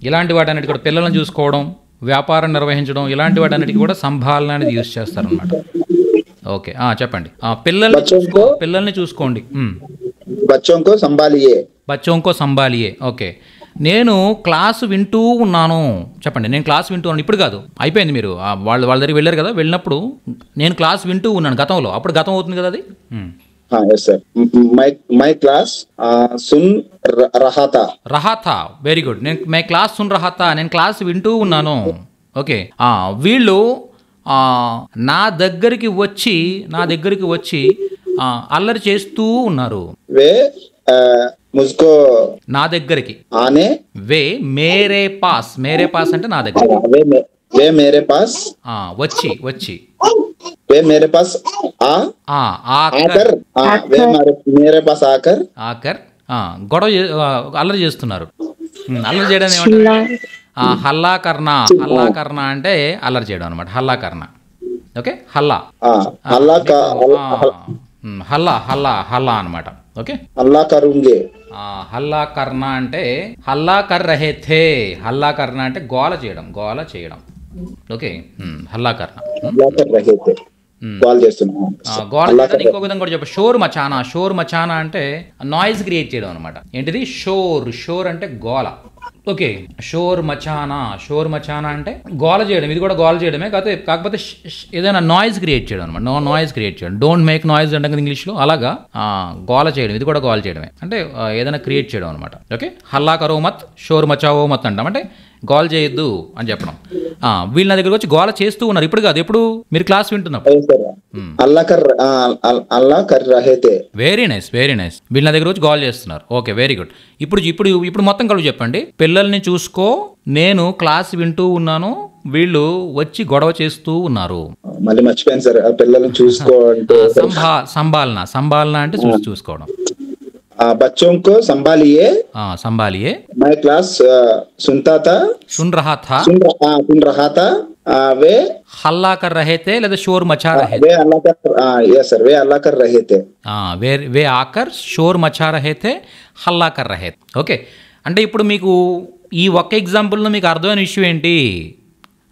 ఇలాంటి వాటన్నిటి కూడా పిల్లలను చూసుకోవడం, వ్యాపారం నిర్వహించడం, ఇలాంటి వాటన్నిటికీ కూడా సంభాలన అనేది యూజ్ చేస్తారనమాట. ఓకే, చెప్పండి. పిల్లల్ని చూసుకోండి. బచ్చోంకో సంభాలియే. ఓకే, నేను క్లాసు వింటూ ఉన్నాను. చెప్పండి, నేను క్లాస్ వింటూ ఉన్నాను. ఇప్పుడు కాదు, అయిపోయింది. మీరు వాళ్ళ దగ్గరికి వెళ్ళారు కదా, వెళ్ళినప్పుడు నేను క్లాస్ వింటూ ఉన్నాను గతంలో. అప్పుడు గతం అవుతుంది కదా అది. మై క్లాస్ సున్ రహాతా. Very good. మై క్లాస్ సున్ రహాతా, నేను క్లాస్ వింటూ ఉన్నాను. ఓకే, వీళ్ళు నా దగ్గరికి వచ్చి అల్లరి చేస్తూ ఉన్నారు. నా దగ్గరికి మేరే పాస్ అంటే నా దగ్గర వచ్చి ఆకర్ గొడవ అల్లరి చేస్తున్నారు. అల్లరి చేయడం ఏమంటారు? హల్లా కర్నా అంటే అల్లరి చేయడం అనమాట. హల్లా కర్నా. ఓకే, హల్లా అనమాట. ఓకే, హల్లా కర్నా అంటే హల్లా కర్ రహే థే. హల్లా కర్నా అంటే గోల చేయడం. ఓకే, హల్లా కర్నా గోల. ఇంకో విధంగా కూడా చెప్ప షోర్ మచానా అంటే నాయిస్ క్రియేట్ చేయడం అనమాట. ఏంటిది? షోర్ అంటే గోల. ఓకే, షోర్ మచానా అంటే గోల చేయడం. ఇది కూడా గోల చేయడమే, కాకపోతే ఏదైనా నాయిస్ క్రియేట్ చేయడం అనమాట. నాయిస్ క్రియేట్ చేయడం. డోంట్ మేక్ నాయిస్ అంటే ఇంగ్లీష్లో, అలాగా గోల చేయడం. ఇది కూడా గోల చేయడమే, అంటే ఏదైనా క్రియేట్ చేయడం అనమాట. ఓకే, హల్లా కరో మత్ షోర్ మచావో మత్ అంటాం, అంటే గోల చేయొద్దు అని చెప్పడం. వీళ్ళ నా దగ్గరకు వచ్చి గోల చేస్తూ ఉన్నారు. ఇప్పుడు కాదు, ఎప్పుడు మీరు క్లాస్ వింటున్నప్పుడు. Very nice. వీళ్ళ నా దగ్గర వచ్చి గోల చేస్తున్నారు. Okay, very good. ఇప్పుడు మొత్తం కలిపి చెప్పండి. పిల్లల్ని చూసుకో, నేను క్లాస్ వింటూ ఉన్నాను, వీళ్ళు వచ్చి గొడవ చేస్తూ ఉన్నారు. మళ్ళీ మర్చిపోయాను సార్. పిల్లల్ని చూసుకో అంటే సంభాలన అంటే చూసుకోవడం. बच्चों को संभालिए. मैं क्लास सुन रहा था. वे हल्ला कर रहे थे లేదా शोर मचा रहे थे. वे हल्ला कर रहे थे. वे आकर शोर मचा रहे थे, हल्ला कर रहे थे. ఓకే, అంటే ఇప్పుడు మీకు ఈ ఒక్క ఎగ్జాంపుల్లో మీకు అర్థమైన విషయం ఏంటి?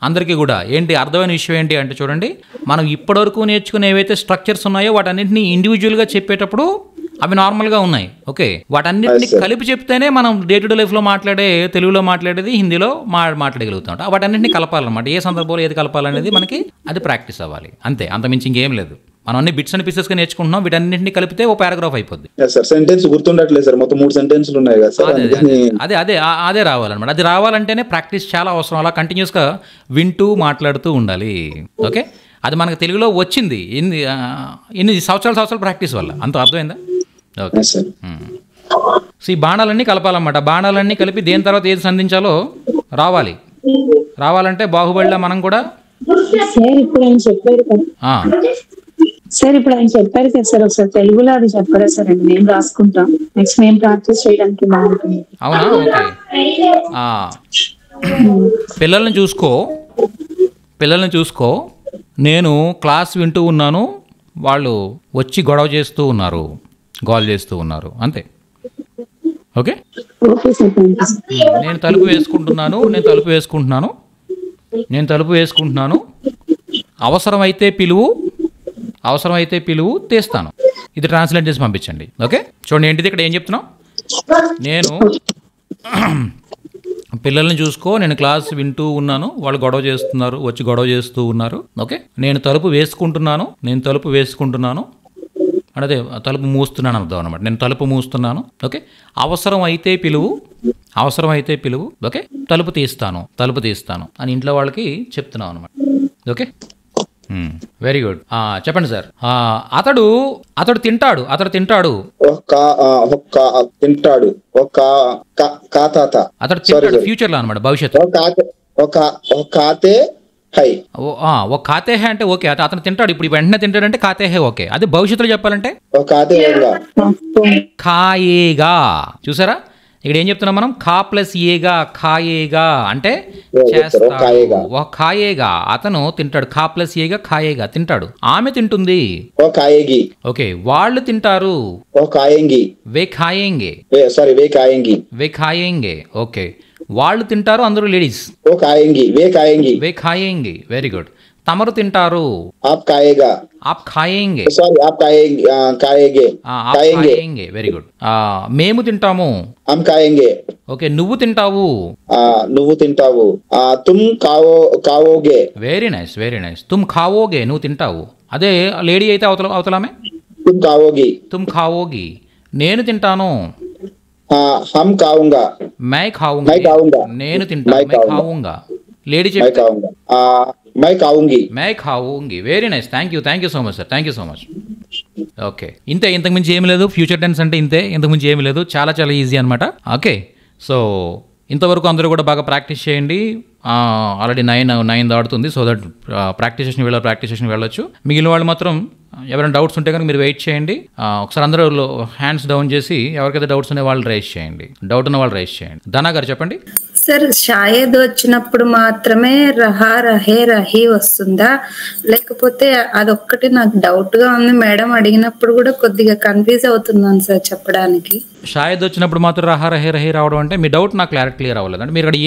అందరికీ కూడా అర్థమైన విషయం ఏంటి అంటే చూడండి, మనం ఇప్పటివరకు నేర్చుకునే ఏవైతే స్ట్రక్చర్స్ ఉన్నాయో వాటన్నింటినీ ఇండివిజువల్గా చెప్పేటప్పుడు అవి నార్మల్గా ఉన్నాయి. ఓకే, వాటన్నిటిని కలిపి చెప్తేనే మనం డే టు డే లైఫ్లో తెలుగులో మాట్లాడేది హిందీలో మాట్లాడగలుగుతాం. వాటన్నింటిని కలపాలన్నమాట. ఏ సందర్భంలో ఏది కలపాలనేది మనకి అది ప్రాక్టీస్ అవ్వాలి, అంతే. అంతమించి ఇంకేం లేదు. మనం అన్ని బిట్స్ అండ్ పీసెస్గా నేర్చుకుంటున్నాం. వీటన్నింటినీ కలిపితే ఓ పారాగ్రాఫ్ అయిపోద్ది. సెంటెన్స్ గుర్తుండట్లేదు సార్, మొత్తం 3 సెంటెన్స్లు ఉన్నాయి కదా సార్. అదే రావాలన్నమాట. అది రావాలంటేనే ప్రాక్టీస్ చాలా అవసరం. అలా కంటిన్యూస్గా వింటూ మాట్లాడుతూ ఉండాలి. ఓకే, అది మనకు తెలుగులో వచ్చింది ఎన్ని సంవత్సరాల ప్రాక్టీస్ వల్ల. అంత అర్థమైందా? ఓకే, సో ఈ బాణాలన్నీ కలపాలన్నమాట. బాణాలన్నీ కలిపి దేని తర్వాత ఏది సంధించాలో రావాలంటే బాహుబలిలో మనం కూడా ఇప్పుడు ఆయన చెప్పారు కదా సార్, ఒకసారి తెలుగులో అది చెప్పరా సార్ అండి, మేము రాసుకుంటాం. నెక్స్ట్ మేము ప్రాక్టీస్ చేయడానికి బాగుంటుంది. అవునా? ఓకే, పిల్లల్ని చూసుకో, నేను క్లాస్ వింటూ ఉన్నాను, వాళ్ళు వచ్చి గొడవ చేస్తూ ఉన్నారు, గోల్ చేస్తూ ఉన్నారు, అంతే. ఓకే, నేను తలుపు వేసుకుంటున్నాను, అవసరమైతే పిలువు తీస్తాను. ఇది ట్రాన్స్లేట్ చేసి పంపించండి. ఓకే, చూడండి ఏంటిది ఇక్కడ ఏం చెప్తున్నాం. నేను పిల్లల్ని చూసుకో, నేను క్లాస్ వింటూ ఉన్నాను, వాళ్ళు వచ్చి గొడవ చేస్తూ ఉన్నారు. ఓకే, నేను తలుపు వేసుకుంటున్నాను, అదే తలుపు మూస్తున్నాను అర్థం అనమాట. నేను తలుపు మూస్తున్నాను. ఓకే, అవసరం అయితే పిలువు, అవసరం అయితే పిలువు. ఓకే, తలుపు తీస్తాను అని ఇంట్లో వాళ్ళకి చెప్తున్నాం అనమాట. Okay, very good. చెప్పండి సార్. అతడు తింటాడు. తింటాడు అతడు తింటాడు ఫ్యూచర్ లో అనమాట, భవిష్యత్తు. ఓ ఖాతే హే అంటే ఓకే, అతను తింటాడు, ఇప్పుడు వెంటనే తింటాడంటే ఖాతే హే ఓకే. అదే భవిష్యత్తులో చెప్పాలంటే ఖాయేగా. చూసారా ఇక్కడ ఏం చెప్తున్నాం మనం? ఖా ప్లస్ ఏగా ఖాయేగా అంటే చేస్తాడు. ఓ ఖాయేగా, అతను తింటాడు. ఖా ప్లస్ ఏగా ఖాయేగా, తింటాడు. ఆమె తింటుంది. ఓకే, వాళ్ళు తింటారు. వే ఖాయేంగే. వే ఖాయేంగే. ఓకే, వాళ్ళు తింటారు, అందరూ లేడీస్. వే ఖాయేంగి. Very good. తమరు తింటారు. ఆప్ ఖాయేంగే. Very good. మేము తింటాము. ఓకే, నువ్వు తింటావు. Very nice, very nice. తుమ్ ఖావోగే, నువ్వు తింటావు. అదే లేడీ అయితే అవతలామే తుమ్ ఖావోగి. నేను తింటాను. మై ఖావుంగా. నేను తింటాను. మై ఖావుంగా. లేడీ చెప్తే మై ఖావుంగి. Very nice. Thank you so much sir. Thank you so much. Okay, ఇంతే, ఇంతకుమించి ఏమి లేదు. ఫ్యూచర్ టెన్స్ అంటే ఇంతే, ఇంతకుమించి ఏమి లేదు. చాలా చాలా ఈజీ అనమాట. ఓకే, సో ఇంతవరకు అందరూ కూడా బాగా ప్రాక్టీస్ చేయండి. ఆల్రెడీ 9 దాడుతుంది. సో దట్ ప్రాక్టీస్ సెషన్ వెళ్ళొచ్చు. మిగిలిన వాళ్ళు మాత్రం ఎవరైనా డౌట్స్ ఉంటే కనుక మీరు వెయిట్ చేయండి. ఒకసారి అందరూ హ్యాండ్స్ డౌన్ చేసి ఎవరికైతే డౌట్స్ ఉన్నాయి వాళ్ళు రైజ్ చేయండి. డౌట్ ఉన్న వాళ్ళు రైజ్ చేయండి. ధనా గారు చెప్పండి. సార్, షాయద్ వచ్చినప్పుడు మాత్రమే రహా రహే రహీ వస్తుందా, లేకపోతే అదొక్కటి నాకు డౌట్ గా ఉంది. మేడం అడిగినప్పుడు కూడా కొద్దిగా కన్ఫ్యూజ్ అవుతున్నాను సార్ చెప్పడానికి. షాయద్ వచ్చినప్పుడు మాత్రం రహా రహే రహీ రావడం అంటే మీ డౌట్ నాకు క్లియర్ అవ్వలేదు. అంటే మీరు ఇక్కడ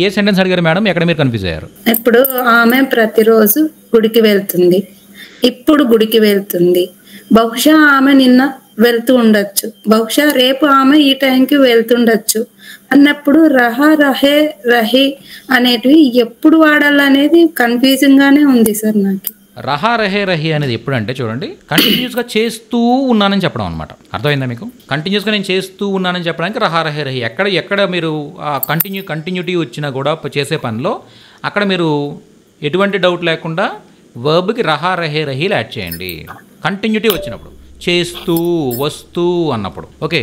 ఏ సెంటెన్స్ అడిగారు మేడం? ఎక్కడ మీరు కన్ఫ్యూజ్ అయ్యారు? ఇప్పుడు ఆమె ప్రతిరోజు గుడికి వెళ్తుంది, ఇప్పుడు గుడికి వెళ్తుంది. బహుశా ఆమె నిన్న వెళ్తూ ఉండొచ్చు, బహుశా రేపు ఆమె ఈ టైంకి వెళ్తుండొచ్చు అన్నప్పుడు రహా రహే రహి అనేటివి ఎప్పుడు వాడాలనేది కన్ఫ్యూజింగ్ గానే ఉంది సార్ నాకు. రహా రహే రహి అనేది ఎప్పుడంటే చూడండి, కంటిన్యూస్గా చేస్తూ ఉన్నానని చెప్పడం అనమాట. అర్థమైందా మీకు? కంటిన్యూస్గా నేను చేస్తూ ఉన్నానని చెప్పడానికి రహా రహే రహి. ఎక్కడ మీరు కంటిన్యూటీ వచ్చినా కూడా చేసే పనిలో అక్కడ మీరు ఎటువంటి డౌట్ లేకుండా వర్బ్కి రహా రహే రహీలు యాడ్ చేయండి. కంటిన్యూటీ వచ్చినప్పుడు, చేస్తూ వస్తూ అన్నప్పుడు. ఓకే,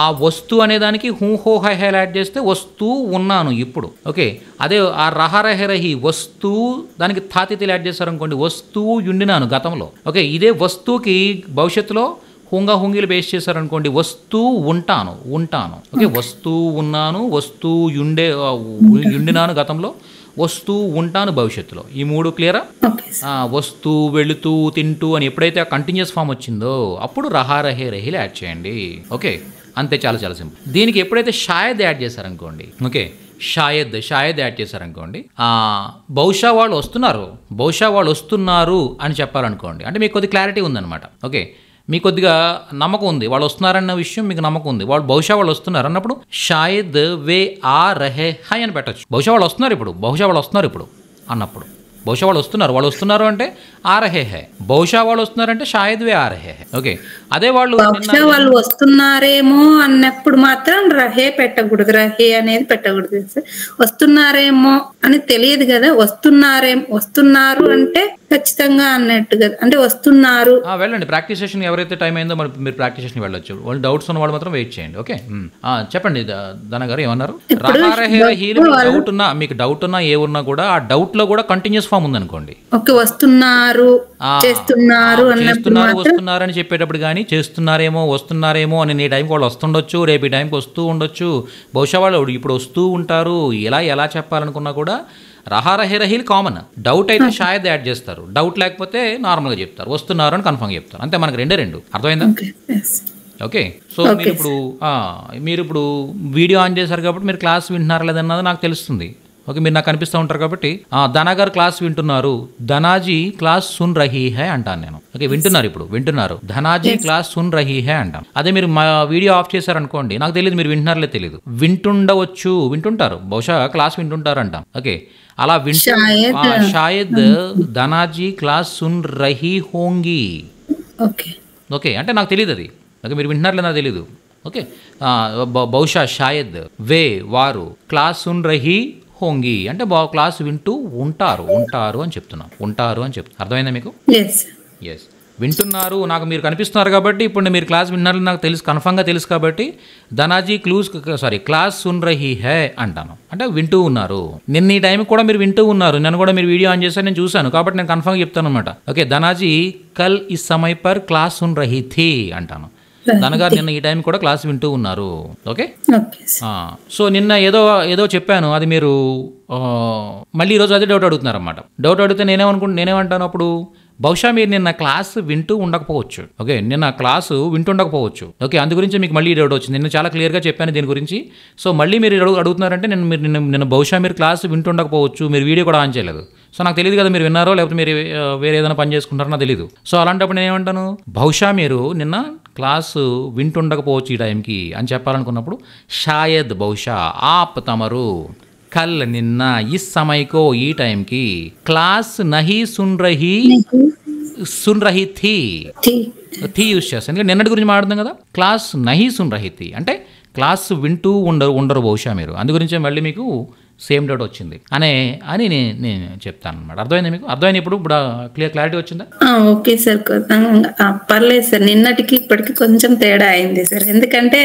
ఆ వస్తూ అనేదానికి హూ హో హై హైలు యాడ్ చేస్తే వస్తూ ఉన్నాను ఇప్పుడు. ఓకే, అదే ఆ రహా రహే రహి వస్తూ దానికి తాతిథిలు యాడ్ చేస్తారనుకోండి, వస్తూ యుండినాను గతంలో. ఓకే, ఇదే వస్తువుకి భవిష్యత్తులో హుంగా హుంగిలు బేస్ చేశారనుకోండి, వస్తూ ఉంటాను. ఓకే, వస్తూ ఉన్నాను, వస్తూ యుండినాను గతంలో, వస్తూ ఉంటాను భవిష్యత్తులో. ఈ 3 క్లియరా? వస్తూ వెళుతూ తింటూ అని ఎప్పుడైతే ఆ కంటిన్యూస్ ఫామ్ వచ్చిందో అప్పుడు రహా రహే రహీలు యాడ్ చేయండి. ఓకే, అంతే, చాలా చాలా సింపుల్. దీనికి ఎప్పుడైతే షాయద్ యాడ్ చేశారనుకోండి, ఓకే, షాయద్ యాడ్ చేశారనుకోండి, బహుశా వాళ్ళు వస్తున్నారు అని చెప్పాలనుకోండి. అంటే మీకు కొద్ది క్లారిటీ ఉందన్నమాట. ఓకే, మీకు కొద్దిగా నమ్మకం ఉంది, వాళ్ళు వస్తున్నారన్న విషయం మీకు నమ్మకం ఉంది. బహుశా వాళ్ళు వస్తున్నారు అన్నప్పుడు షాయద్ వే ఆ రహే హై అని పెట్టచ్చు. బహుశా వాళ్ళు వస్తున్నారు ఇప్పుడు అన్నప్పుడు, బహుశా వాళ్ళు వస్తున్నారు అంటే ఆ రహే హై. బహుశా వాళ్ళు వస్తున్నారంటే షాయద్ వే ఆ రహే హై. ఓకే, అదే వాళ్ళు వస్తున్నారేమో అన్నప్పుడు మాత్రం రహే పెట్టకూడదు, రహే అనేది పెట్టకూడదు. వస్తున్నారేమో అని తెలియదు కదా, వస్తున్నారు అంటే ఖచ్చితంగా అన్నట్టు కదా, అంటే వస్తున్నారు. వెళ్ళండి ప్రాక్టీస్ సెషన్. ఎవరైతే టైం అయిందో మీరు ప్రాక్టీస్ సెషన్ వెళ్ళొచ్చు. వాళ్ళు డౌట్స్ ఉన్న వాళ్ళు మాత్రం వెయిట్ చేయండి. ఓకే, చెప్పండి ధన గారు ఏమన్నారు? మీకు డౌట్ ఉన్నా ఏ ఉన్నా కూడా ఆ డౌట్ లో కూడా కంటిన్యూస్ ఫామ్ ఉందనుకోండి. ఓకే, వస్తున్నారు అని చెప్పేటప్పుడు కానీ వస్తున్నారేమో అని నీ టైంకి వాళ్ళు వస్తుండొచ్చు, రేపు ఈ టైంకి వస్తూ ఉండొచ్చు, బహుశా వాళ్ళు ఇప్పుడు వస్తూ ఉంటారు, ఎలా చెప్పాలనుకున్నా కూడా రహా రహే రహీలు కామన్. డౌట్ అయితే షాయద్ యాడ్ చేస్తారు, డౌట్ లేకపోతే నార్మల్గా చెప్తారు, వస్తున్నారు అని కన్ఫర్మ్ చెప్తారు. అంతే, మనకు రెండు. అర్థమైందా? ఓకే, సో మీరు ఇప్పుడు వీడియో ఆన్ చేశారు కాబట్టి మీరు క్లాస్ వింటున్నారా లేదన్నది నాకు తెలుస్తుంది. ఓకే, మీరు నాకు కనిపిస్తూ ఉంటారు కాబట్టి ధనా గారు క్లాస్ వింటున్నారు, ధనాజీ క్లాస్ సున్ రహీ హై అంటాను నేను. ఓకే, వింటున్నారు ధనాజీ క్లాస్ సున్ రహీ హై అంటాం. అదే మీరు మా వీడియో ఆఫ్ చేశారనుకోండి, నాకు తెలియదు మీరు వింటున్నారో తెలియదు, వింటుంటారు, బహుశా క్లాస్ వింటుంటారు అంటాం. ఓకే, అలా షాయద్ ధనాజీ క్లాస్ సున్ రహీ హోంగి. ఓకే, అంటే నాకు తెలియదు అది. ఓకే, మీరు వింటున్నారులే, నాకు తెలీదు. ఓకే, బహుశా షాయద్ వే వారు క్లాస్ సున్ రహీ హోంగి అంటే క్లాస్ వింటూ ఉంటారు అని చెప్తున్నాం. అర్థమైందా మీకు? ఎస్, వింటున్నారు. నాకు మీరు కనిపిస్తున్నారు కాబట్టి ఇప్పుడు మీరు క్లాస్ విన్నారని నాకు తెలుసు, కన్ఫర్మ్గా తెలుసు కాబట్టి ధనాజీ క్లాస్ సున్ రహీ హై అంటాను, అంటే వింటూ ఉన్నారు. నిన్న ఈ టైంకి కూడా మీరు వింటూ ఉన్నారు, నన్ను కూడా మీరు వీడియో ఆన్ చేశారు, నేను చూశాను కాబట్టి నేను కన్ఫర్మ్గా చెప్తాను అనమాట. ఓకే, ధనాజీ కల్ ఇస్ సమయ్ పర్ క్లాస్ సున్ రహీ థీ అంటాను. ధనగారు నిన్న ఈ టైం కూడా క్లాస్ వింటూ ఉన్నారు. ఓకే, సో నిన్న ఏదో చెప్పాను, అది మీరు మళ్ళీ ఈరోజు అదే డౌట్ అడుగుతున్నారు అన్నమాట. డౌట్ అడిగితే నేనేమంటాను అప్పుడు, బహుశా మీరు నిన్న క్లాస్ వింటూ ఉండకపోవచ్చు. ఓకే, నిన్న క్లాసు వింటుండకపోవచ్చు. ఓకే, అందు గురించి మీకు మళ్ళీ డౌట్ వచ్చింది. నేను చాలా క్లియర్గా చెప్పాను దీని గురించి. సో మళ్ళీ మీరు అడుగుతున్నారంటే నిన్న బహుశా మీరు క్లాస్ వింటుండకపోవచ్చు, మీరు వీడియో కూడా ఆన్ చేయలేదు. సో నాకు తెలియదు కదా మీరు విన్నారో లేకపోతే మీరు వేరే ఏదైనా పని చేసుకుంటారో నాకు తెలియదు. సో అలాంటప్పుడు నేను ఏమంటాను, బహుశా మీరు నిన్న క్లాసు వింటుండకపోవచ్చు ఈ టైంకి అని చెప్పాలనుకున్నప్పుడు షాయద్ బహుశా ఆప్ తమరు కల్ నిన్న ఇస్ సమయ్కో ఈ టైంకి క్లాస్ నహీ సున్ రహీ థీ యూజ్ చేస్తాను. ఎందుకంటే నిన్నటి గురించి మాట్లాడుతాం కదా, క్లాస్ నహీ సున్ రహీ థీ అంటే క్లాస్ వింటూ ఉండరు బహుశా మీరు. అందు గురించి మళ్ళీ మీకు సేమ్ డౌట్ వచ్చింది అని నేను చెప్తాను అనమాట. అర్థమైంది మీకు? అర్థమైంది ఇప్పుడు క్లారిటీ వచ్చిందా? ఓకే సార్, పర్లేదు సార్. నిన్నటికి ఇప్పటికి కొంచెం తేడా అయింది సార్. ఎందుకంటే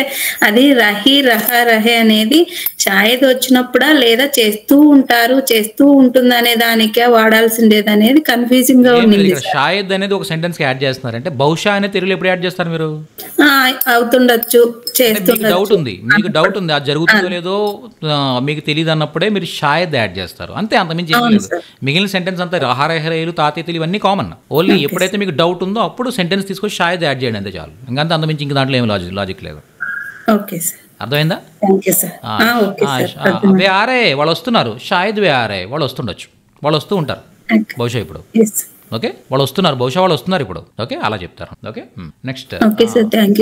అది రహే అనేది షాయద్ వచ్చినప్పుడా లేదా చేస్తూ ఉంటుంది అనే దానికే వాడాల్సిందేది అనేది కన్ఫ్యూజింగ్ గా ఉంది. షాయద్ అనేది ఒక సెంటెన్స్ కి యాడ్ చేస్తున్నారు అంటే బహుశా అనే తెలుగులో ఎప్పుడు యాడ్ చేస్తారు మీరు? అవుతుండొచ్చు, డౌట్ ఉంది, మీకు డౌట్ ఉంది అది జరుగుతుందో లేదో మీకు తెలియదు అన్నప్పుడే మీరు షాయద్ యాడ్ చేస్తారు, అంతే. అంతమించి ఏం లేదు. మిగిలిన సెంటెన్స్ అంతా రహారహరేలు తాతేతలు ఇవన్నీ కామన్. ఓన్లీ ఎప్పుడైతే మీకు డౌట్ ఉందో అప్పుడు సెంటెన్స్ తీసుకొని షాయద్ యాడ్ చేయండి, అంతే చాలు. ఇంకంతా అంతమించి ఇంక దాంట్లో ఏం లాజిక్ లేదు. అర్థమైందా? వే ఆరే వాళ్ళు వస్తున్నారు, షాయద్ వే ఆరే వాళ్ళు వస్తుండొచ్చు, వాళ్ళు వస్తూ ఉంటారు బహుశా ఇప్పుడు. ఓకే, వాళ్ళు వస్తున్నారు, బహుశా వాళ్ళు వస్తున్నారు ఇప్పుడు. ఓకే, అలా చెప్తారు. Okay, next. Thank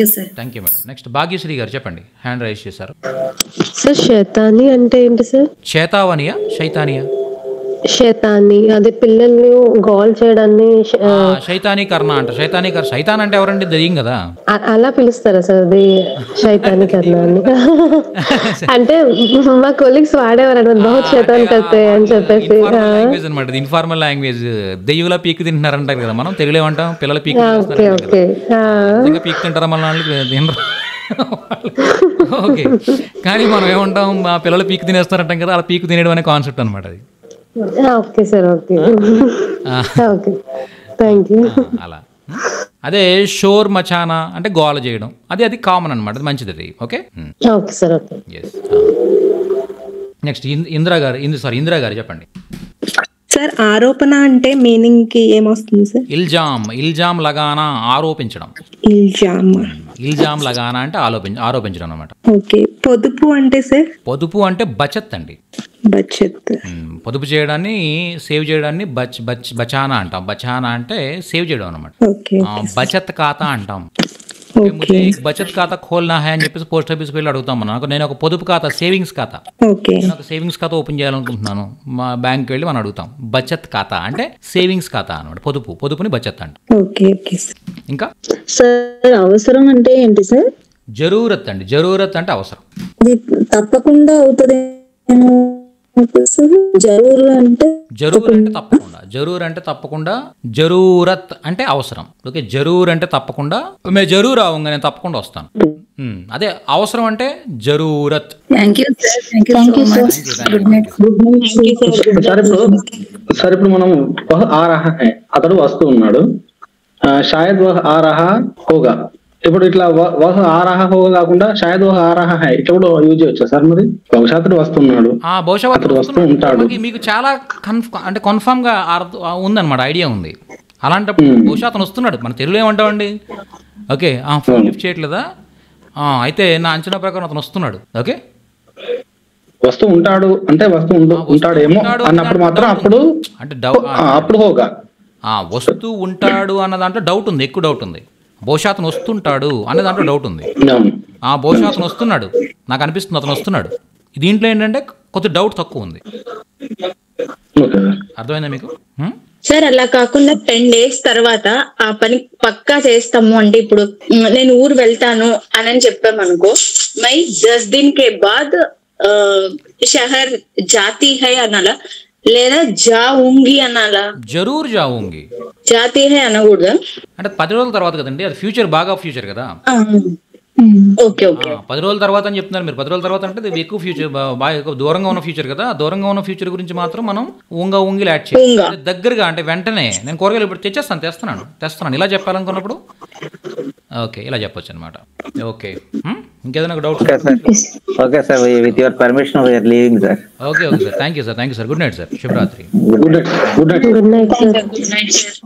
you madam. Next Bhagyashree గారు చెప్పండి, హ్యాండ్ రైజ్ చేశారు. సార్ శైతాని అంటే ఏంటి సార్? చేతావనియా శైతానియా? శైతాని అదే పిల్లల్ని గోల్ చేయడాన్ని శైతానీ కర్ణ అంటారు. శైతాన్ అంటే ఎవరండి? దెయ్యం కదా, అలా పిలుస్తారా సార్? అది శైతానీ కర్ణ అని అంటే మా కొలీగ్స్ వాడేవారు అన్నమాట, బహుత్ శైతాన్ కర్తే అని చెప్పేసి. లాంగ్వేజ్ అనమాట, ఇన్ఫార్మల్ లాంగ్వేజ్. దెయ్యంలా పీక్ తింటున్నారంటారు కదా, మనం తెలుగులో ఏమంటాం, పిల్లలు పీక్ పీక్ తింటారా మళ్ళీ? ఓకే, కానీ మనం ఏమంటాం, మా పిల్లలు పీక్ తినేస్తారంటాం కదా, అలా పీక్ తినేయడం అనే కాన్సెప్ట్ అనమాట అది. Okay sir, okay okay, thank you. అలా అదే షోర్ మచానా అంటే గోల చేయడం, అది కామన్ అనమాట, అది మంచిది అది. Okay sir, okay. Next Indira గారు చెప్పండి సార్. ఆరోపణ అంటే మీనింగ్ కి ఏమొస్తుంది సార్? ఇల్జామ్ లగానా ఆరోపించడం. ఇల్జామ్ లగానా అంటే ఆరోపించడం అనమాట. ఓకే, పొదుపు అంటే సార్? పొదుపు అంటే బచత్ అండి. పొదుపు చేయడాన్ని సేవ్ చేయడాన్ని బచానా అంటాం. బచానా అంటే సేవ్ చేయడం అనమాట. బచత్ ఖాతా అంటాం. బచత్ ఖాతా ఖోల్నా హై అని చెప్పేసి పోస్ట్ ఆఫీస్కి వెళ్ళి అడుగుతాం మనం. నేను ఒక పొదుపు ఖాతా, సేవింగ్స్ ఖాతా, నేను ఒక సేవింగ్స్ ఖాతా ఓపెన్ చేయాలనుకుంటున్నాను, మా బ్యాంక్కి వెళ్ళి మనం అడుగుతాం. బచత్ ఖాతా అంటే సేవింగ్స్ ఖాతా అనమాట. పొదుపుని బచత్ అంట. ఇంకా సార్ అవసరం అంటే ఏంటి సార్? జరూరత్ అండి. జరూరత్ అంటే అవసరం, తప్పకుండా అవుతుంది. జరూర్ అంటే తప్పకుండా. జరూరత్ అంటే అవసరం. ఓకే, జరూర్ అంటే తప్పకుండా. మే జరూర్ ఆవుంగా, నేను తప్పకుండా వస్తాను. అదే అవసరం అంటే జరూరత్. సార్ ఇప్పుడు మనం ఆ రహా అతడు వస్తూ ఉన్నాడు, షాయద్ వహ్ ఆ రహా హోగా. ఇప్పుడు ఇట్లా వహ్ ఆ రహా హోగా కాకుండా షాయద్ వహ్ ఆ రహా హై ఇట్లా కూడా యూజ్ చేయొచ్చా సార్? మరి బహుశా అతడు వస్తున్నాడు, అతడు వస్తూ ఉంటాడు. మీకు చాలా అంటే కన్ఫర్మ్ గా ఉందన్నమాట, ఐడియా ఉంది. అలాంటప్పుడు బహుశా అతను వస్తున్నాడు, మన తెలుగులో ఏమంటామండి? ఓకే, ఫోన్ లిఫ్ట్ చేయట్లేదా? అయితే నా అంచనా ప్రకారం అతను వస్తున్నాడు. ఓకే, వస్తూ ఉంటాడు అంటే ఉంటాడేమో అన్నప్పుడు మాత్రం అప్పుడు హోగా. వస్తూ ఉంటాడు అన్న దాంట్లో డౌట్ ఉంది, ఎక్కువ డౌట్ ఉంది. బహుశా అతను వస్తుంటాడు అనే దాంట్లో డౌట్ ఉంది. బహుశా అతను వస్తున్నాడు, నాకు అనిపిస్తుంది అతను వస్తున్నాడు. దీంట్లో ఏంటంటే కొద్ది డౌట్ తక్కువ ఉంది. అర్థమైందా మీకు? సార్ అలా కాకుండా 10 days తర్వాత ఆ పని పక్కా చేస్తాము అంటే ఇప్పుడు నేను ఊరు వెళ్తాను అని చెప్పామనుకో, మై 10 दिन के बाद షహర్ జాతీ హై అనాలా లేదా జాऊंगी అనాలా? జరూర్ జాऊंगी. జాతీ హై అనకూడదా? అంటే 10 రోజుల తర్వాత కదండి, అది ఫ్యూచర్, బాగా ఫ్యూచర్ కదా. Okay okay. 10 రోజుల తర్వాత అని చెప్తున్నారు మీరు. 10 రోజుల తర్వాత అంటే అది ఎక్కువ ఫ్యూచర్, బాగా ఎక్కువ దూరంగా ఉన్న ఫ్యూచర్ కదా. దూరంగా ఉన్న ఫ్యూచర్ గురించి మాత్రం మనం ఉంగిలు యాడ్ చేయాలి. దగ్గరగా అంటే వెంటనే నేను కూరగాయలు ఇప్పుడు తెస్తున్నాను ఇలా చెప్పాలనుకున్నప్పుడు ఓకే ఇలా చెప్పొచ్చు అనమాట. ఓకే, ఇంకేదైనా doubt? Okay sir, with your permission we are leaving sir. Okay sir, thank you sir. Good night sir, శుభరాత్రి. Good night. Good night sir. Good night sir.